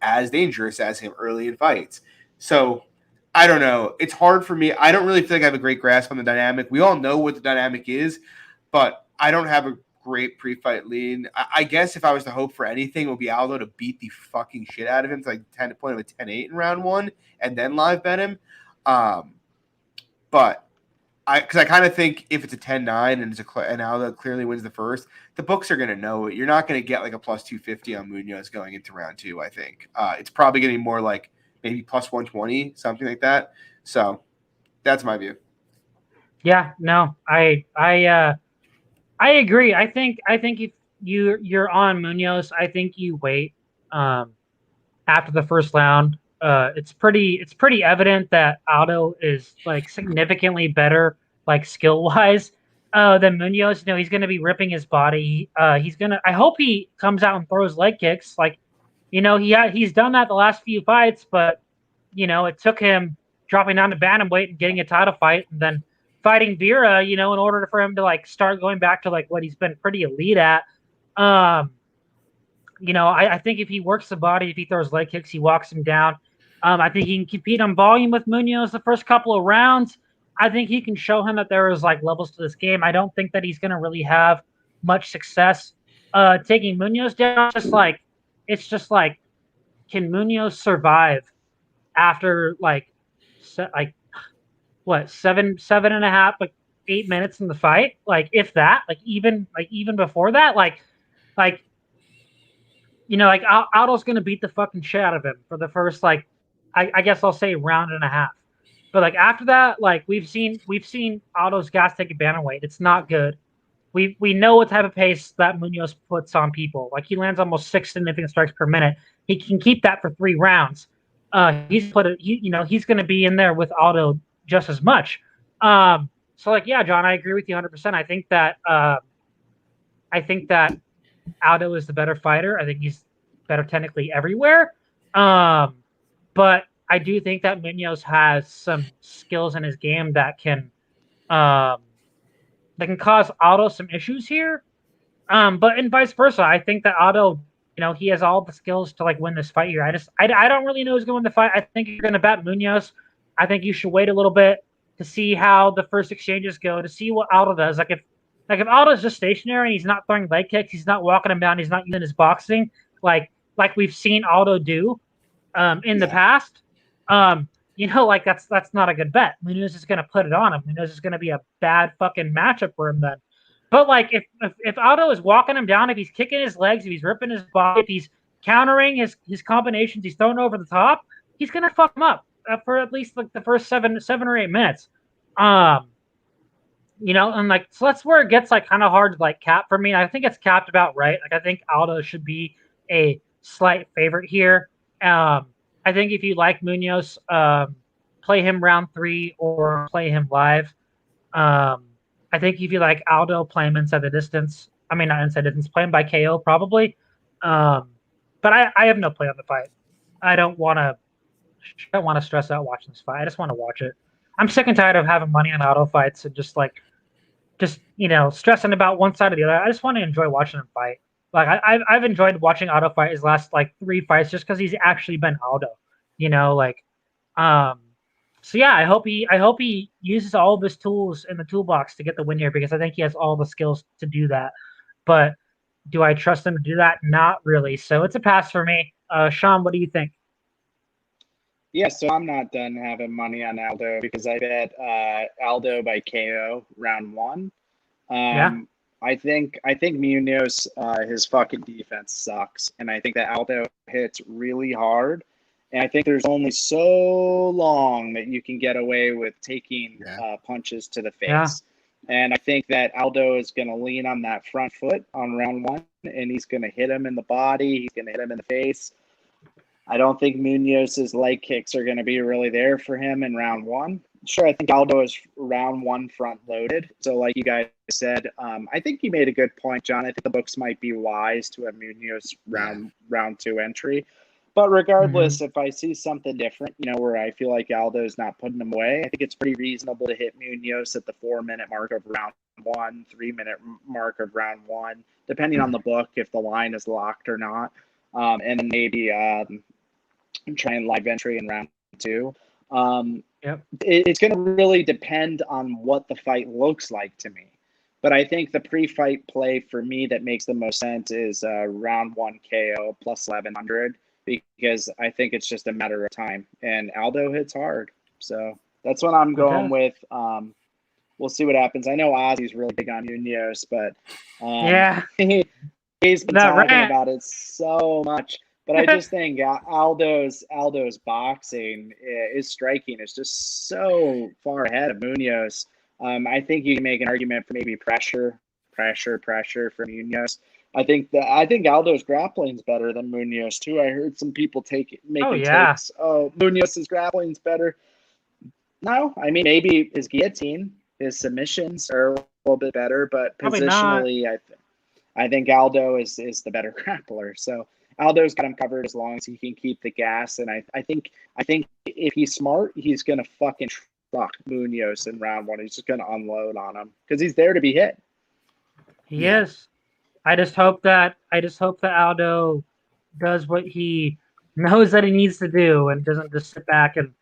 Speaker 3: as dangerous as him early in fights. So I don't know. It's hard for me. I don't really feel like I have a great grasp on the dynamic. We all know what the dynamic is, but I don't have a great pre-fight lean. I guess if I was to hope for anything, it would be Aldo to beat the fucking shit out of him to like 10 point of a 10-8 in round 1 and then live bet him. But because I kind of think if it's a 10-9 and Aldo clearly wins the first, the books are going to know it. You're not going to get like a plus 250 on Munoz going into round 2, I think. It's probably going to be more like maybe plus 120, something like that. So that's my view.
Speaker 1: Yeah, no, I agree. I think if you're on Munoz, I think you wait after the first round. it's pretty evident that Aldo is like significantly better, like skill wise, than Munoz. You know, he's going to be ripping his body. He's gonna. I hope he comes out and throws leg kicks. Like, you know, he's done that the last few fights, but you know, it took him dropping down to bantamweight and getting a title fight, and then fighting Vera. You know, in order for him to like start going back to like what he's been pretty elite at. Um, you know, I think if he works the body, if he throws leg kicks, he walks him down. I think he can compete on volume with Munoz the first couple of rounds. I think he can show him that there is like levels to this game. I don't think that he's going to really have much success taking Munoz down. It's just like, can Munoz survive after like what seven and a half, like 8 minutes in the fight, like if that, like even before that, like you know, like Aldo's gonna beat the fucking shit out of him for the first like, I guess I'll say round and a half. But like after that, like we've seen Aldo's gas take a bantamweight. It's not good. We know what type of pace that Munoz puts on people. Like he lands almost 6 significant strikes per minute. He can keep that for 3 rounds. He's going to be in there with Aldo just as much. So like, yeah, John, I agree with you 100%. I think that Aldo is the better fighter. I think he's better technically everywhere. Um, but I do think that Munoz has some skills in his game um, that can cause Aldo some issues here. But and vice versa. I think that Aldo, you know, he has all the skills to like win this fight here. I don't really know who's going to win the fight. I think you're going to bet Munoz. I think you should wait a little bit to see how the first exchanges go, to see what Aldo does. Like if Aldo's just stationary and he's not throwing leg kicks, he's not walking him down, he's not using his boxing, like we've seen Aldo do in the past. You know, like that's not a good bet. Munoz is going to put it on him. Munoz is going to be a bad fucking matchup for him then. But like if Aldo is walking him down, if he's kicking his legs, if he's ripping his body, if he's countering his combinations, he's throwing over the top, he's gonna fuck him up for at least like the first 7 or 8 minutes. Um, you know, and like so that's where it gets like kind of hard to like cap for me. I think it's capped about right. Like I think Aldo should be a slight favorite here. I think if you like Munoz, play him round 3 or play him live. Um, I think if you like Aldo, play him inside the distance. I mean, not inside distance, play him by KO probably. But I have no play on the fight. I don't want to stress out watching this fight. I just want to watch it. I'm sick and tired of having money on Aldo fights and just you know, stressing about one side or the other. I just want to enjoy watching him fight. Like I've enjoyed watching Aldo fight his last like 3 fights just because he's actually been Aldo. You know, like um, so yeah, I hope he uses all of his tools in the toolbox to get the win here because I think he has all the skills to do that. But do I trust him to do that? Not really. So it's a pass for me. Sean, what do you think?
Speaker 2: Yeah, so I'm not done having money on Aldo because I bet Aldo by KO round 1.
Speaker 1: Yeah.
Speaker 2: I think Munoz, his fucking defense sucks, and I think that Aldo hits really hard, and I think there's only so long that you can get away with taking punches to the
Speaker 1: Yeah.
Speaker 2: face, and I think that Aldo is going to lean on that front foot on round 1, and he's going to hit him in the body, he's going to hit him in the face. I don't think Munoz's leg kicks are going to be really there for him in round 1. Sure, I think Aldo is round 1 front loaded. So, like you guys said, I think you made a good point, John. I think the books might be wise to a Munoz round 2 entry. But regardless, if I see something different, you know, where I feel like Aldo's not putting him away, I think it's pretty reasonable to hit Munoz at the 4-minute mark of round 1, 3-minute mark of round 1, depending on the book, if the line is locked or not. And then maybe try and live entry in round 2.
Speaker 1: Yep.
Speaker 2: It's going to really depend on what the fight looks like to me. But I think the pre-fight play for me that makes the most sense is round 1 KO plus 1100 because I think it's just a matter of time. And Aldo hits hard. So that's what I'm going with. We'll see what happens. I know Ozzy's really big on Munoz, but
Speaker 1: Yeah.
Speaker 2: he's been
Speaker 1: That
Speaker 2: talking
Speaker 1: rant.
Speaker 2: about it so much. But I just think Aldo's boxing, his striking is just so far ahead of Munoz. I think you can make an argument for maybe pressure for Munoz. I think Aldo's grappling's better than Munoz too. I heard some people making
Speaker 1: yeah.
Speaker 2: takes. Oh, Munoz's grappling's better. No, I mean maybe his guillotine, his submissions are a little bit better, but
Speaker 1: Probably not.
Speaker 2: positionally, I think Aldo is the better grappler. So Aldo's got him covered as long as he can keep the gas. And I think if he's smart, he's gonna fucking truck Munoz in round one. He's just gonna unload on him because he's there to be hit.
Speaker 1: He is. I just hope that Aldo does what he knows that he needs to do and doesn't just sit back and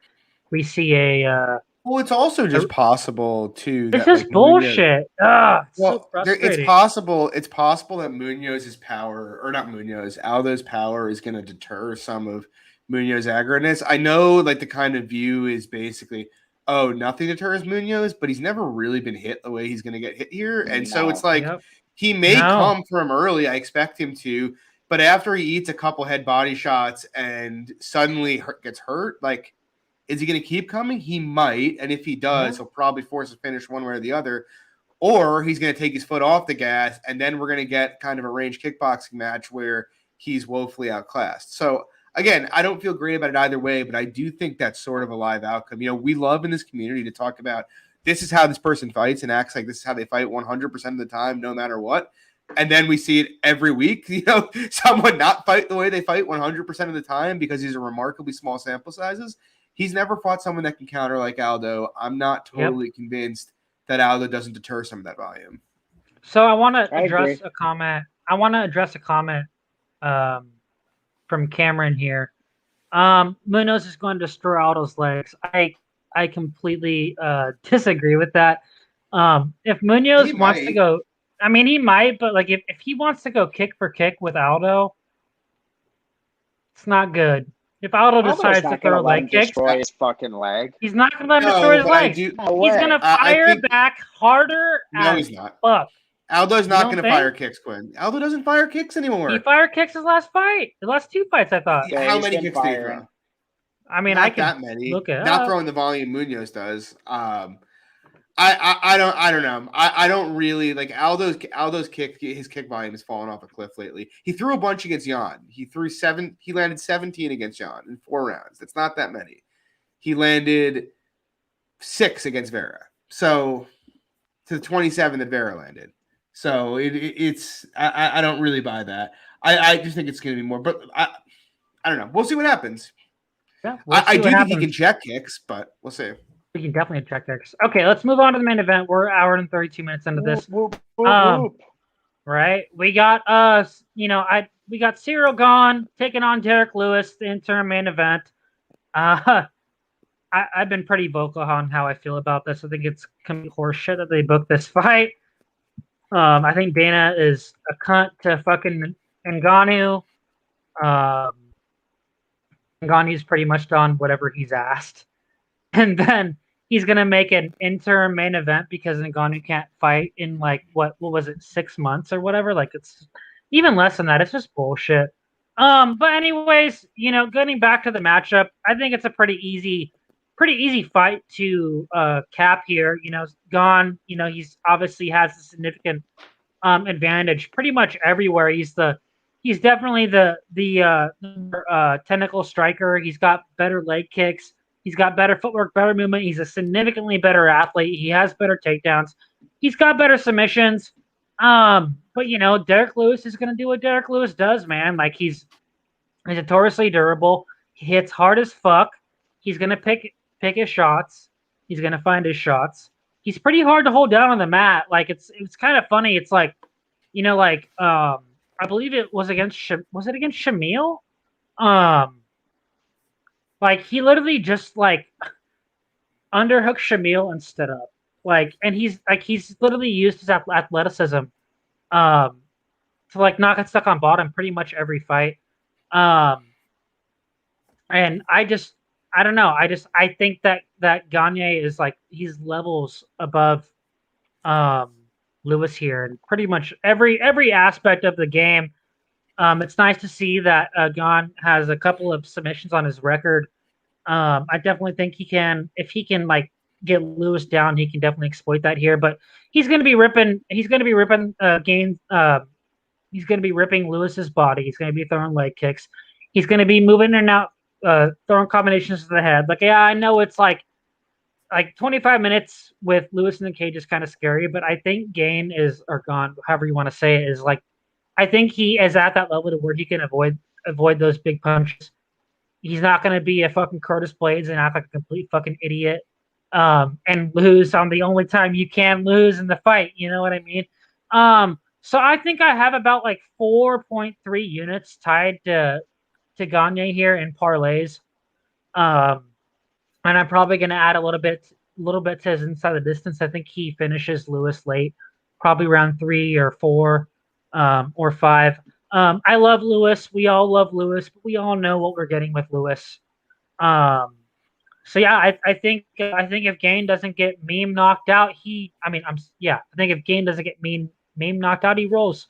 Speaker 1: we see a.
Speaker 3: Well, it's also just possible too
Speaker 1: It's
Speaker 3: that
Speaker 1: just
Speaker 3: like
Speaker 1: bullshit. It's so
Speaker 3: well,
Speaker 1: frustrating.
Speaker 3: it's possible that Munoz's power, or not Munoz, Aldo's power is going to deter some of Munoz's aggressiveness. I know, like the kind of view is basically, oh, nothing deters Munoz, but he's never really been hit the way he's going to get hit here, and so it's like he may come from early. I expect him to, but after he eats a couple head body shots and suddenly gets hurt, like. Is he going to keep coming? He might, and if he does, he'll probably force a finish one way or the other. Or he's going to take his foot off the gas, and then we're going to get kind of a range kickboxing match where he's woefully outclassed. So, again, I don't feel great about it either way, but I do think that's sort of a live outcome. You know, we love in this community to talk about this is how this person fights and acts like this is how they fight 100% of the time, no matter what. And then we see it every week, you know, someone not fight the way they fight 100% of the time because these are remarkably small sample sizes. He's never fought someone that can counter like Aldo. I'm not totally convinced that Aldo doesn't deter some of that volume.
Speaker 1: So I want to address a comment. From Cameron here. Munoz is going to destroy Aldo's legs. I completely disagree with that. If Munoz wants to go, I mean, he might, but like if he wants to go kick for kick with Aldo, it's not good. If Aldo decides to throw leg kicks,
Speaker 2: destroy his fucking leg.
Speaker 1: He's not going to let him destroy his legs. He's going to fire back harder.
Speaker 3: No, he's not.
Speaker 1: Fuck.
Speaker 3: Aldo's not going to fire kicks, Quinn. Aldo doesn't fire kicks anymore.
Speaker 1: He fired kicks his last fight. The last two fights, I thought.
Speaker 3: Yeah, how many kicks did he throw?
Speaker 1: I mean,
Speaker 3: not that many.
Speaker 1: Look at
Speaker 3: not throwing the volume Munoz does. I don't know. I don't really like Aldo's kick. His kick volume has fallen off a cliff lately. He threw a bunch against Jan. He landed 17 against Jan in 4 rounds. That's not that many. He landed 6 against Vera. So to the 27 that Vera landed. So it's I don't really buy that. I just think it's going to be more. But I don't know. We'll see what happens.
Speaker 1: Yeah,
Speaker 3: I do think he can check kicks, but we'll see.
Speaker 1: We can definitely check kicks. Okay, let's move on to the main event. We're an hour and 32 minutes into this. Right? We got we got Cyril Gahn taking on Derek Lewis, the interim main event. I've been pretty vocal on how I feel about this. I think it's complete horseshit that they booked this fight. I think Dana is a cunt to fucking Ngannou. Ngannou's pretty much done whatever he's asked. And then he's going to make an interim main event because Ngannou can't fight in like, what was it, 6 months or whatever? Like, it's even less than that. It's just bullshit. But anyways, getting back to the matchup, I think it's a pretty easy fight to cap here. Gahn, he's obviously has a significant advantage pretty much everywhere. He's definitely the technical striker. He's got better leg kicks. He's got better footwork, better movement. He's a significantly better athlete. He has better takedowns. He's got better submissions. But Derek Lewis is going to do what Derek Lewis does, man. Like he's notoriously durable. He hits hard as fuck. He's going to pick his shots. He's going to find his shots. He's pretty hard to hold down on the mat. Like it's kind of funny. It's like, I believe it was against Shamil? Like he literally just like underhooked Shamil and stood up. Like, and he's literally used his athleticism to like not get stuck on bottom pretty much every fight. And I don't know. I think that Gagne is like he's levels above Lewis here in pretty much every aspect of the game. It's nice to see that Gahn has a couple of submissions on his record. I definitely think if he can like get Lewis down, he can definitely exploit that here. But he's going to be ripping He's going to be ripping Lewis's body. He's going to be throwing leg kicks. He's going to be moving in and out, throwing combinations to the head. Like, yeah, I know it's like 25 minutes with Lewis in the cage is kind of scary, but I think Gain is, or Gone, however you want to say it, is like, I think he is at that level to where he can avoid those big punches. He's not going to be a fucking Curtis Blades and act like a complete fucking idiot, and lose on the only time you can lose in the fight. You know what I mean? So I think I have about like 4.3 units tied to Gagne here in parlays. Um, and I'm probably going to add a little bit to his inside the distance. I think he finishes Lewis late, probably around 3 or 4, or 5. I love Lewis. We all love Lewis, but we all know what we're getting with Lewis. So yeah, I think if Gain doesn't get meme knocked out, I think if Gain doesn't get meme knocked out, he rolls.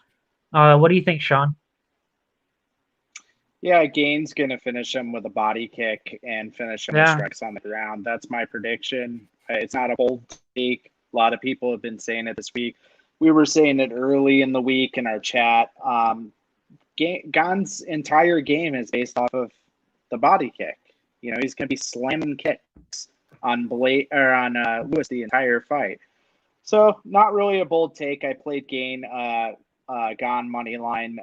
Speaker 1: What do you think, Sean?
Speaker 2: Yeah, Gain's going to finish him with a body kick and finish him with strikes on the ground. That's my prediction. It's not a bold take. A lot of people have been saying it this week. We were saying it early in the week in our chat. Gain's entire game is based off of the body kick. You know, he's going to be slamming kicks on Lewis the entire fight. So not really a bold take. I played Gain Gone money line.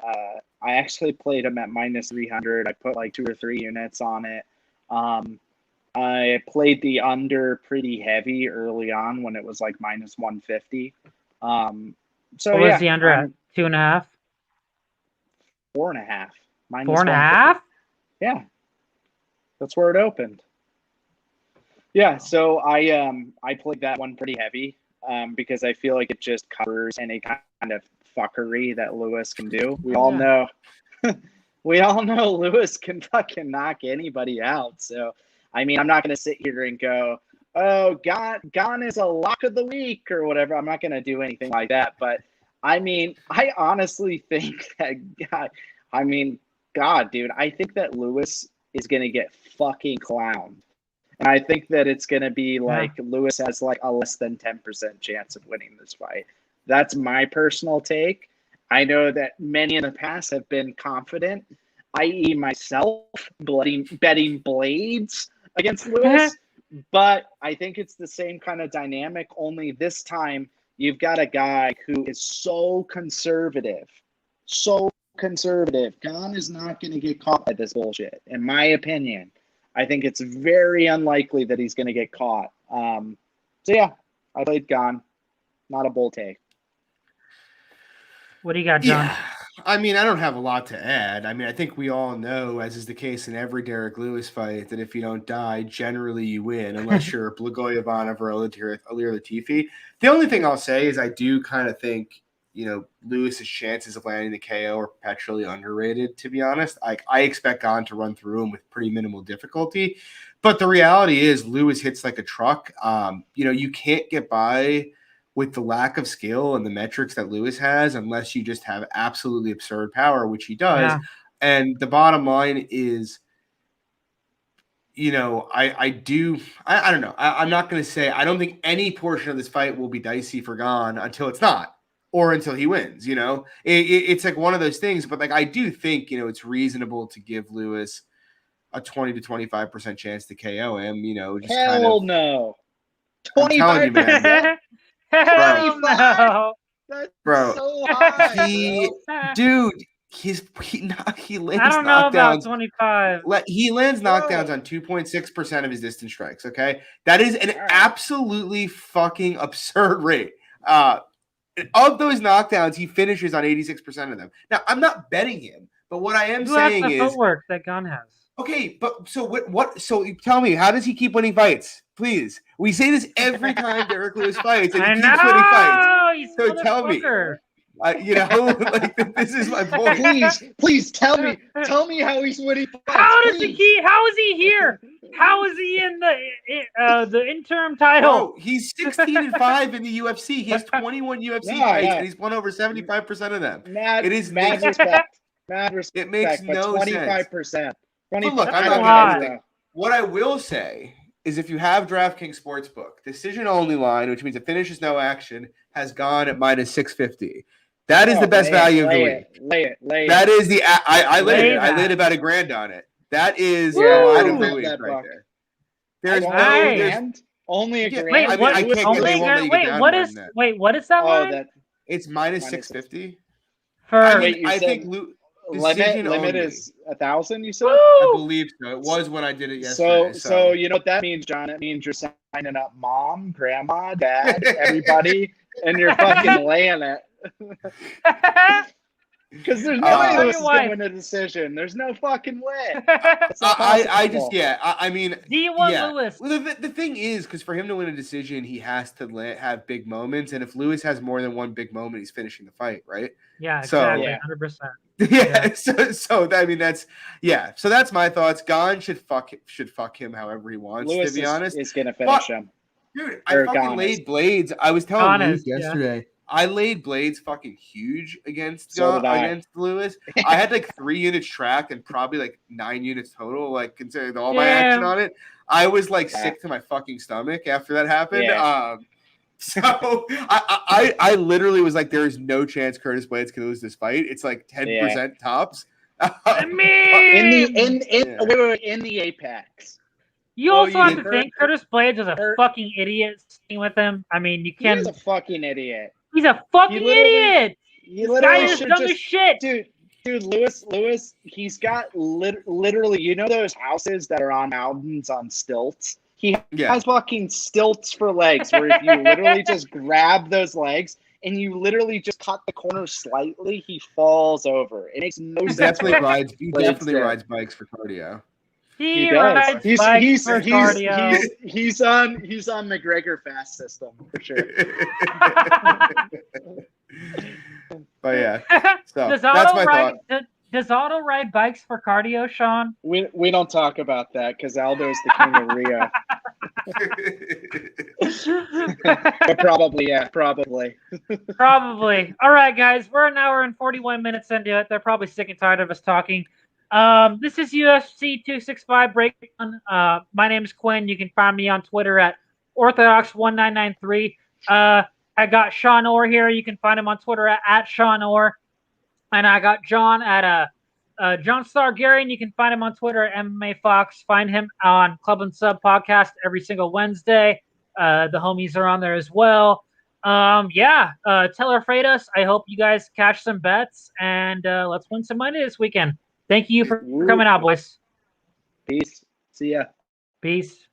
Speaker 2: I actually played him at minus 300. I put like 2 or 3 units on it. I played the under pretty heavy early on when it was like minus 150.
Speaker 1: So what was the under at? 2.5?
Speaker 2: 4.5.
Speaker 1: 4.5?
Speaker 2: Yeah. That's where it opened. Yeah, so I played that one pretty heavy because I feel like it just covers any kind of fuckery that Lewis can do. We all know Lewis can fucking knock anybody out. So I mean, I'm not going to sit here and go, oh, Gone is a lock of the week or whatever. I'm not going to do anything like that. But I mean, I honestly think that God, dude, I think that Lewis is going to get fucking clowned. And I think that it's going to be like Lewis has like a less than 10% chance of winning this fight. That's my personal take. I know that many in the past have been confident, i.e. myself, betting Blades against Lewis. But I think it's the same kind of dynamic, only this time you've got a guy who is so conservative. Gone is not going to get caught by this bullshit, in my opinion. I think it's very unlikely that he's going to get caught. So yeah, I played Gone. Not a bold take.
Speaker 1: What do you got, John?
Speaker 3: Yeah. I mean, I don't have a lot to add. I mean, I think we all know, as is the case in every Derek Lewis fight, that if you don't die, generally you win, unless you're Blagojevic or Ilir Latifi. The only thing I'll say is I do kind of think, you know, Lewis's chances of landing the KO are perpetually underrated, to be honest. I expect Gone to run through him with pretty minimal difficulty. But the reality is Lewis hits like a truck. You know, you can't get by with the lack of skill and the metrics that Lewis has unless you just have absolutely absurd power, which he does. Yeah. And the bottom line is, you know, I don't know. I'm not going to say, I don't think any portion of this fight will be dicey for Gone until it's not, or until he wins, you know. It's like one of those things, but like I do think, you know, it's reasonable to give Lewis a 20 to 25% chance to KO him, you know. Just
Speaker 2: Hell no.
Speaker 3: 25%. I'm telling you, man.
Speaker 1: Hell no.
Speaker 2: That's
Speaker 3: bro,
Speaker 2: so high,
Speaker 3: dude, he lands
Speaker 1: I don't know about 25.
Speaker 3: He lands knockdowns on 2.6% of his distance strikes. Okay, that is an absolutely fucking absurd rate. Of those knockdowns, he finishes on 86% of them. Now, I'm not betting him, but what I am saying
Speaker 1: is the footwork that Gunn has.
Speaker 3: Okay, but so what? So tell me, how does he keep winning fights? Please, we say this every time Derek Lewis fights, and he keeps winning fights. So tell me, you know, like this is my point.
Speaker 2: Please tell me how he's winning fights.
Speaker 1: How is he here? How is he in the interim title?
Speaker 3: Oh, he's 16-5 in the UFC. He has 21 UFC fights, and he's won over 75% of them.
Speaker 2: Mad respect.
Speaker 3: It makes no
Speaker 2: 25%.
Speaker 3: sense. But look, I'm not what I will say is if you have DraftKings Sportsbook, decision only line, which means the finish is no action, has gone at minus 650. That is the best value of the week.
Speaker 2: Lay it.
Speaker 3: That is the I laid it.
Speaker 1: Lay
Speaker 3: I laid
Speaker 1: that.
Speaker 3: about $1,000 on it. That is
Speaker 1: Woo!
Speaker 3: the
Speaker 2: I
Speaker 3: line
Speaker 2: don't
Speaker 3: of the
Speaker 2: have
Speaker 3: week
Speaker 2: that
Speaker 3: right
Speaker 2: buck.
Speaker 3: there. There's
Speaker 2: Only
Speaker 3: no
Speaker 2: a
Speaker 1: Nice.
Speaker 2: grand? Only a
Speaker 3: Yeah,
Speaker 2: grand?
Speaker 1: Wait,
Speaker 3: I mean,
Speaker 1: what?
Speaker 3: I can't get- they won't let you get down
Speaker 1: what
Speaker 3: more
Speaker 1: is?
Speaker 3: than that.
Speaker 1: Wait, what is that
Speaker 2: Oh,
Speaker 1: line?
Speaker 2: that
Speaker 3: It's minus 650.
Speaker 1: For
Speaker 3: I mean,
Speaker 2: Wait, you
Speaker 3: I
Speaker 2: said
Speaker 3: think decision
Speaker 2: limit
Speaker 3: only.
Speaker 2: is 1,000. You said.
Speaker 3: I
Speaker 1: Woo!
Speaker 3: believe so. It was when I did it yesterday.
Speaker 2: So you know what that means, John? It means you're signing up mom, grandma, dad, everybody, and you're fucking laying it. Because there's no way
Speaker 3: Uh,
Speaker 2: Lewis is
Speaker 1: wife.
Speaker 2: gonna win a decision. There's no fucking way. It's not
Speaker 3: I just
Speaker 2: possible.
Speaker 3: I mean,
Speaker 1: Do you want
Speaker 3: yeah.
Speaker 1: Lewis?
Speaker 3: Well, the thing is, because for him to win a decision, he has to have big moments, and if Lewis has more than one big moment, he's finishing the fight, right?
Speaker 1: Yeah,
Speaker 3: So-
Speaker 1: exactly,
Speaker 2: Yeah.
Speaker 1: 100%.
Speaker 3: Yeah. So I mean, that's So that's my thoughts. Gon should fuck him however he wants.
Speaker 2: Lewis
Speaker 3: to be honest,
Speaker 2: is gonna finish him.
Speaker 3: dude, I
Speaker 2: Or
Speaker 3: fucking
Speaker 2: Gon is.
Speaker 3: laid Blades. I was telling
Speaker 1: Gon
Speaker 3: Luke
Speaker 1: is, yeah.
Speaker 3: yesterday. I laid Blades fucking huge against
Speaker 2: So did I.
Speaker 3: against Lewis. I had like 3 units tracked and probably like 9 units total. Like considering all my action
Speaker 1: Damn.
Speaker 3: on it, I was like
Speaker 2: Yeah.
Speaker 3: sick to my fucking stomach after that happened.
Speaker 2: Yeah.
Speaker 3: So I literally was like, there is no chance Curtis Blades can lose this fight. It's like 10% tops.
Speaker 1: I mean,
Speaker 2: in the apex.
Speaker 1: you
Speaker 3: Well,
Speaker 1: also
Speaker 3: you
Speaker 1: have to
Speaker 2: heard-
Speaker 1: think Curtis Blades is a
Speaker 2: heard-
Speaker 1: fucking idiot sitting with him. I mean, you
Speaker 2: He's
Speaker 1: can.
Speaker 2: a fucking idiot.
Speaker 1: He's a fucking
Speaker 2: literally-
Speaker 1: idiot.
Speaker 2: You
Speaker 1: This guy
Speaker 2: literally
Speaker 1: is
Speaker 2: should
Speaker 1: dumb as
Speaker 2: just,
Speaker 1: shit.
Speaker 2: dude. Lewis, he's got literally. You know those houses that are on mountains on stilts. He has fucking stilts for legs, where if you literally just grab those legs and you literally just cut the corner slightly, he falls over. It makes no
Speaker 3: He
Speaker 2: sense.
Speaker 3: definitely rides. He
Speaker 2: Blades
Speaker 3: definitely
Speaker 2: did.
Speaker 3: rides bikes for cardio.
Speaker 1: He
Speaker 2: does.
Speaker 1: rides bikes for cardio.
Speaker 2: He's on McGregor fast system for sure.
Speaker 3: But yeah, so
Speaker 1: Does
Speaker 3: that's
Speaker 1: Otto
Speaker 3: my
Speaker 1: ride?
Speaker 3: thought.
Speaker 1: Does Otto ride bikes for cardio, Sean?
Speaker 2: We don't talk about that because Aldo's the king of Rio. But probably.
Speaker 1: Probably. All right, guys, we're an hour and 41 minutes into it. They're probably sick and tired of us talking. This is UFC 265 Breakdown. My name is Quinn. You can find me on Twitter at Orthodox1993. I got Shawn Orr here. You can find him on Twitter at Shawn Orr. And I got John at John Stargarian. You can find him on Twitter at MMA Fox. Find him on Club and Sub Podcast every single Wednesday. The homies are on there as well. Teller Freitas. I hope you guys catch some bets and let's win some money this weekend. Thank you for coming out, boys.
Speaker 2: Peace. See ya.
Speaker 1: Peace.